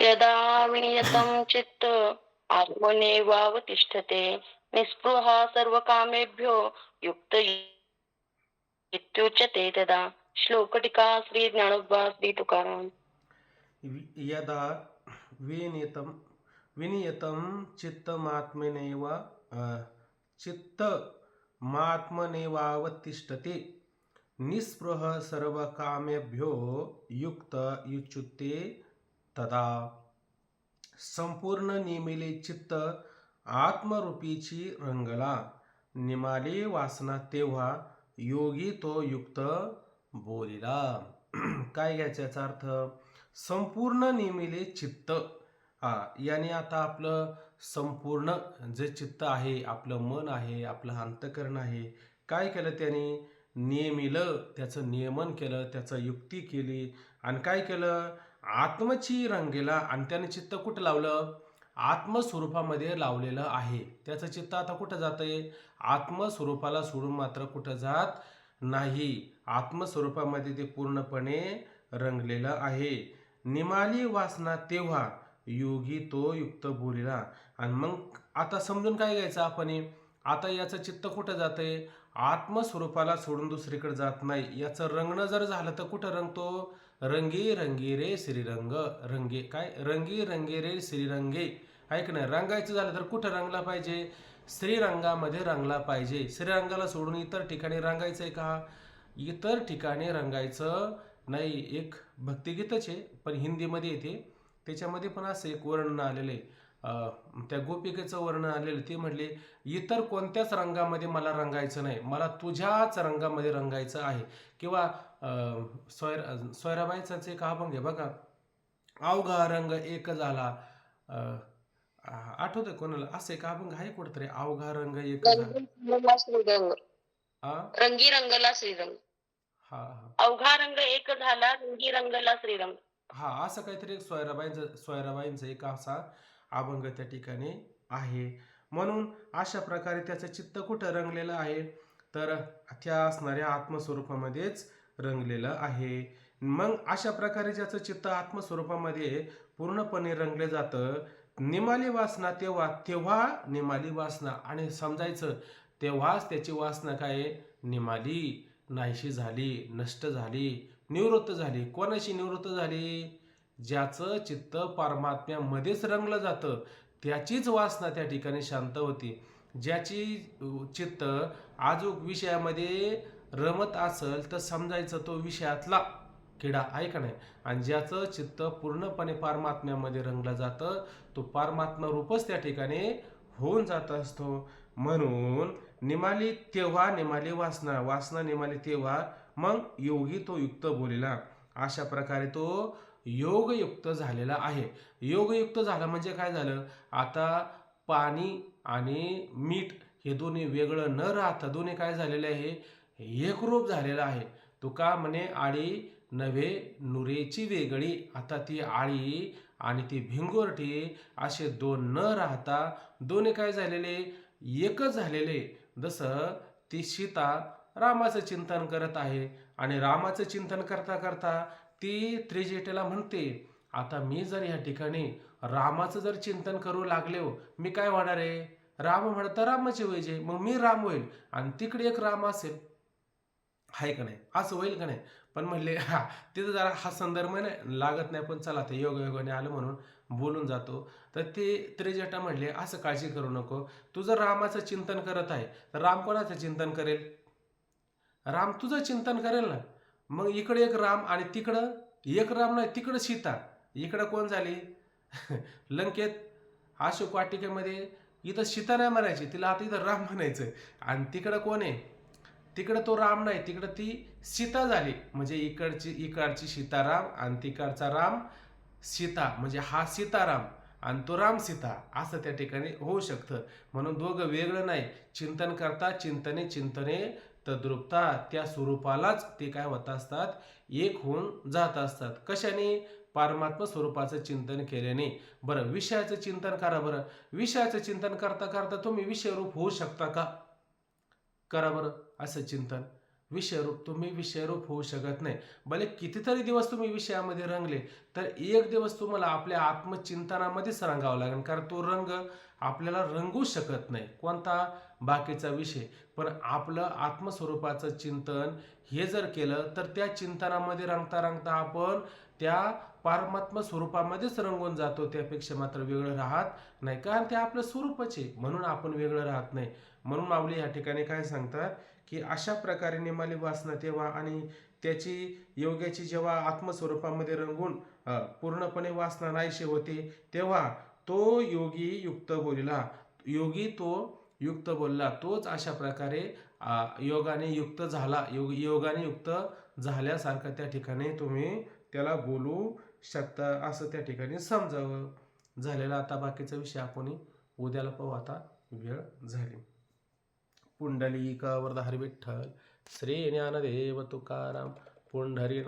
यदा विनियतं चित्त आत्मनेवावतिष्ठते निःस्पृहा सर्वकामेभ्यो युक्त इत्युच्यते तदा. श्लोकटिका श्री ज्ञानोबा श्री तुकाराम. यदा विनियतं चित्तमात्मनेवावतिष्ठते निस्पृह सर्व कामेभ्यो युक्त युच्युते तदा. संपूर्ण निमिले चित्त आत्मरूपीची रंगला, निमाली वासना तेव्हा योगी तो युक्त बोलिला. काय घ्यायचं याचा अर्थ? संपूर्ण निमिले चित्त, याने आता आपलं संपूर्ण जे चित्त आहे, आपलं मन आहे, आपलं अंतःकरण आहे, काय केलं त्याने? नियमिलं, त्याचं नियमन केलं, त्याचं युक्ती केली आणि काय केलं? आत्मची रंगेला. आणि त्याने चित्त कुठं लावलं? आत्मस्वरूपामध्ये लावलेलं आहे. त्याचं चित्त आता कुठं जातंय? आत्मस्वरूपाला सोडून मात्र कुठं जात नाही. आत्मस्वरूपामध्ये ते पूर्णपणे रंगलेलं आहे. निमाली वासना तेव्हा योगी तो युक्त बोलिला. आणि मग आता समजून काय घ्यायचं आपण? आता याचं चित्त कुठं जातंय? आत्मस्वरूपाला सोडून दुसरीकडे जात नाही. याचं रंगणं जर झालं तर कुठं रंगतो? रंगी रंगी रे श्रीरंग. रंगे काय? रंगी रंगे रे श्रीरंगे. ऐक नाही, रंगायचं झालं तर कुठं रंगला पाहिजे? श्रीरंगामध्ये रंगला पाहिजे. श्रीरंगाला सोडून इतर ठिकाणी रंगायचंय का? इतर ठिकाणी रंगायचं नाही. एक भक्तिगीतच आहे, पण हिंदीमध्ये येते. त्याच्यामध्ये पण असं एक वर्णन आलेलं आहे. त्या गोपिकेचं वर्णन आलेलं. ते म्हणले, इतर कोणत्याच रंगामध्ये मला रंगायचं नाही, मला तुझ्याच रंगामध्ये रंगायचं आहे. किंवा सोयराबाईचाच एक अभंग आहे बघा, अवघा रंग एक झाला. आठवतंय कोणाला? असं एक अभंग आहे कुठेतरी, अवघा रंग एक झाला. रंगी रंगला श्रीरंग. हा हा अवघा रंग एक झाला, रंगी रंगला श्रीरंग. हा असं काहीतरी एक सोयराबाईंचा एक असा अभंग त्या ठिकाणी आहे. म्हणून अशा प्रकारे त्याचं चित्त कुठं रंगलेलं आहे? तर त्या असणाऱ्या आत्मस्वरूपामध्येच रंगलेलं आहे. मग अशा प्रकारे ज्याचं चित्त आत्मस्वरूपामध्ये पूर्णपणे रंगले जातं, निमाली वासना तेव्हा निमाली वासना. आणि समजायचं तेव्हाच त्याची वासना काय? निमाली, नाहीशी झाली, नष्ट झाली, निवृत्त झाली. कोणाशी निवृत्त झाली? ज्याचं चित्त परमात्म्यामध्येच रंगलं जातं त्याचीच वासना त्या ठिकाणी शांत होती. ज्याची चित्त आजूक विषयामध्ये रमत असेल तर समजायचं तो विषयातला किडा आहे का नाही. आणि ज्याचं चित्त पूर्णपणे परमात्म्यामध्ये रंगलं जातं तो परमात्मा रूपच त्या ठिकाणी होऊन जात असतो. म्हणून निमाली तेव्हा निमाली वासना, वासना निमाली तेव्हा मग योगी तो युक्त बोलिला. अशा प्रकारे तो योगयुक्त झालेला आहे. योगयुक्त झाला म्हणजे काय झालं? आता पाणी आणि मीठ हे दोन्ही वेगळं न राहता दोन्ही काय झालेले आहे? एकरूप झालेलं आहे. तुका म्हणे आळी नव्हे नुरेची वेगळी. आता ती आळी आणि ती भिंगोरटी असे दोन न राहता दोन्ही काय झालेले? एकच झालेले. जसं ती सीता रामाचं चिंतन करत आहे आणि रामाचं चिंतन करता करता ती त्रिजटेला म्हणते, आता मी जर या ठिकाणी रामाचं जर चिंतन करू लागले हो, मी काय होणार आहे? राम म्हणता रामाचे व्हायचे, मग मी राम होईल आणि तिकडे एक राम असेल, आहे का नाही? असं होईल का नाही? पण म्हणले तिथं जरा हा संदर्भ नाही लागत नाही, पण चला ते योगायोगाने आलं म्हणून बोलून जातो. तर ते त्रिजटा म्हणले, असं काळजी करू नको, तू जर रामाचं चिंतन करत आहे तर राम कोणाचं चिंतन करेल? राम तुझं चिंतन करेल ना. मग इकडे एक राम आणि तिकडं एक राम नाही, तिकडं सीता. इकडं कोण झाली? लंकेत अशोक वाटिकेमध्ये इथं सीता नाही म्हणायची, तिला आता इथं राम म्हणायचं. आणि तिकडं कोण आहे? तिकडं तो राम नाही, तिकडं ती सीता झाली. म्हणजे इकडची सीताराम आणि तिकडचा राम सीता, म्हणजे हा सीताराम आणि तो राम सीता असं त्या ठिकाणी होऊ शकतं. म्हणून दोघं वेगळं नाही. चिंतन करता चिंतने चिंतने तद्रुपता, त्या स्वरूपालाच ते काय होत असतात? एक होऊन जात असतात. कशाने? परमात्मा स्वरूपाचं चिंतन केल्याने. बरं, विषयाचं चिंतन करा. बरं, विषयाचं चिंतन करता करता तुम्ही विषयरूप होऊ शकता का? करा बरं असं चिंतन. तुम्ही विषयरूप होऊ शकत नाही. भले कितीतरी दिवस तुम्ही विषयामध्ये रंगले तर एक दिवस तुम्हाला आपल्या आत्मचिंतनामध्येच रंगावं लागेल. कारण तो रंग आपल्याला रंगू शकत नाही. कोणता? बाकीचा विषय. पण आपलं आत्मस्वरूपाचं चिंतन हे जर केलं तर त्या चिंतनामध्ये रंगता रंगता आपण त्या परमात्मा स्वरूपामध्येच रंगून जातो. त्यापेक्षा मात्र वेगळं राहत नाही. कारण ते आपलं स्वरूपच आहे, म्हणून आपण वेगळं राहत नाही. म्हणून माऊली या ठिकाणी काय सांगतात की अशा प्रकारे निमाली वासना तेव्हा आणि त्याची योग्याची जेव्हा आत्मस्वरूपामध्ये रंगून पूर्णपणे वासना नाहीशी होते, तेव्हा तो योगी युक्त बोलला, योगी तो युक्त बोलला, तोच अशा प्रकारे योगाने युक्त झाला, योगाने युक्त झाल्यासारखं त्या ठिकाणी तुम्ही त्याला बोलू शकता, असं त्या ठिकाणी समजावं. झालेला आता बाकीचा विषय आपण उद्याला पाहू, आता वेळ झाली. पुंडलिका वरद हरी विठ्ठल, श्री ज्ञानदेव तुकाराम, पुंडरी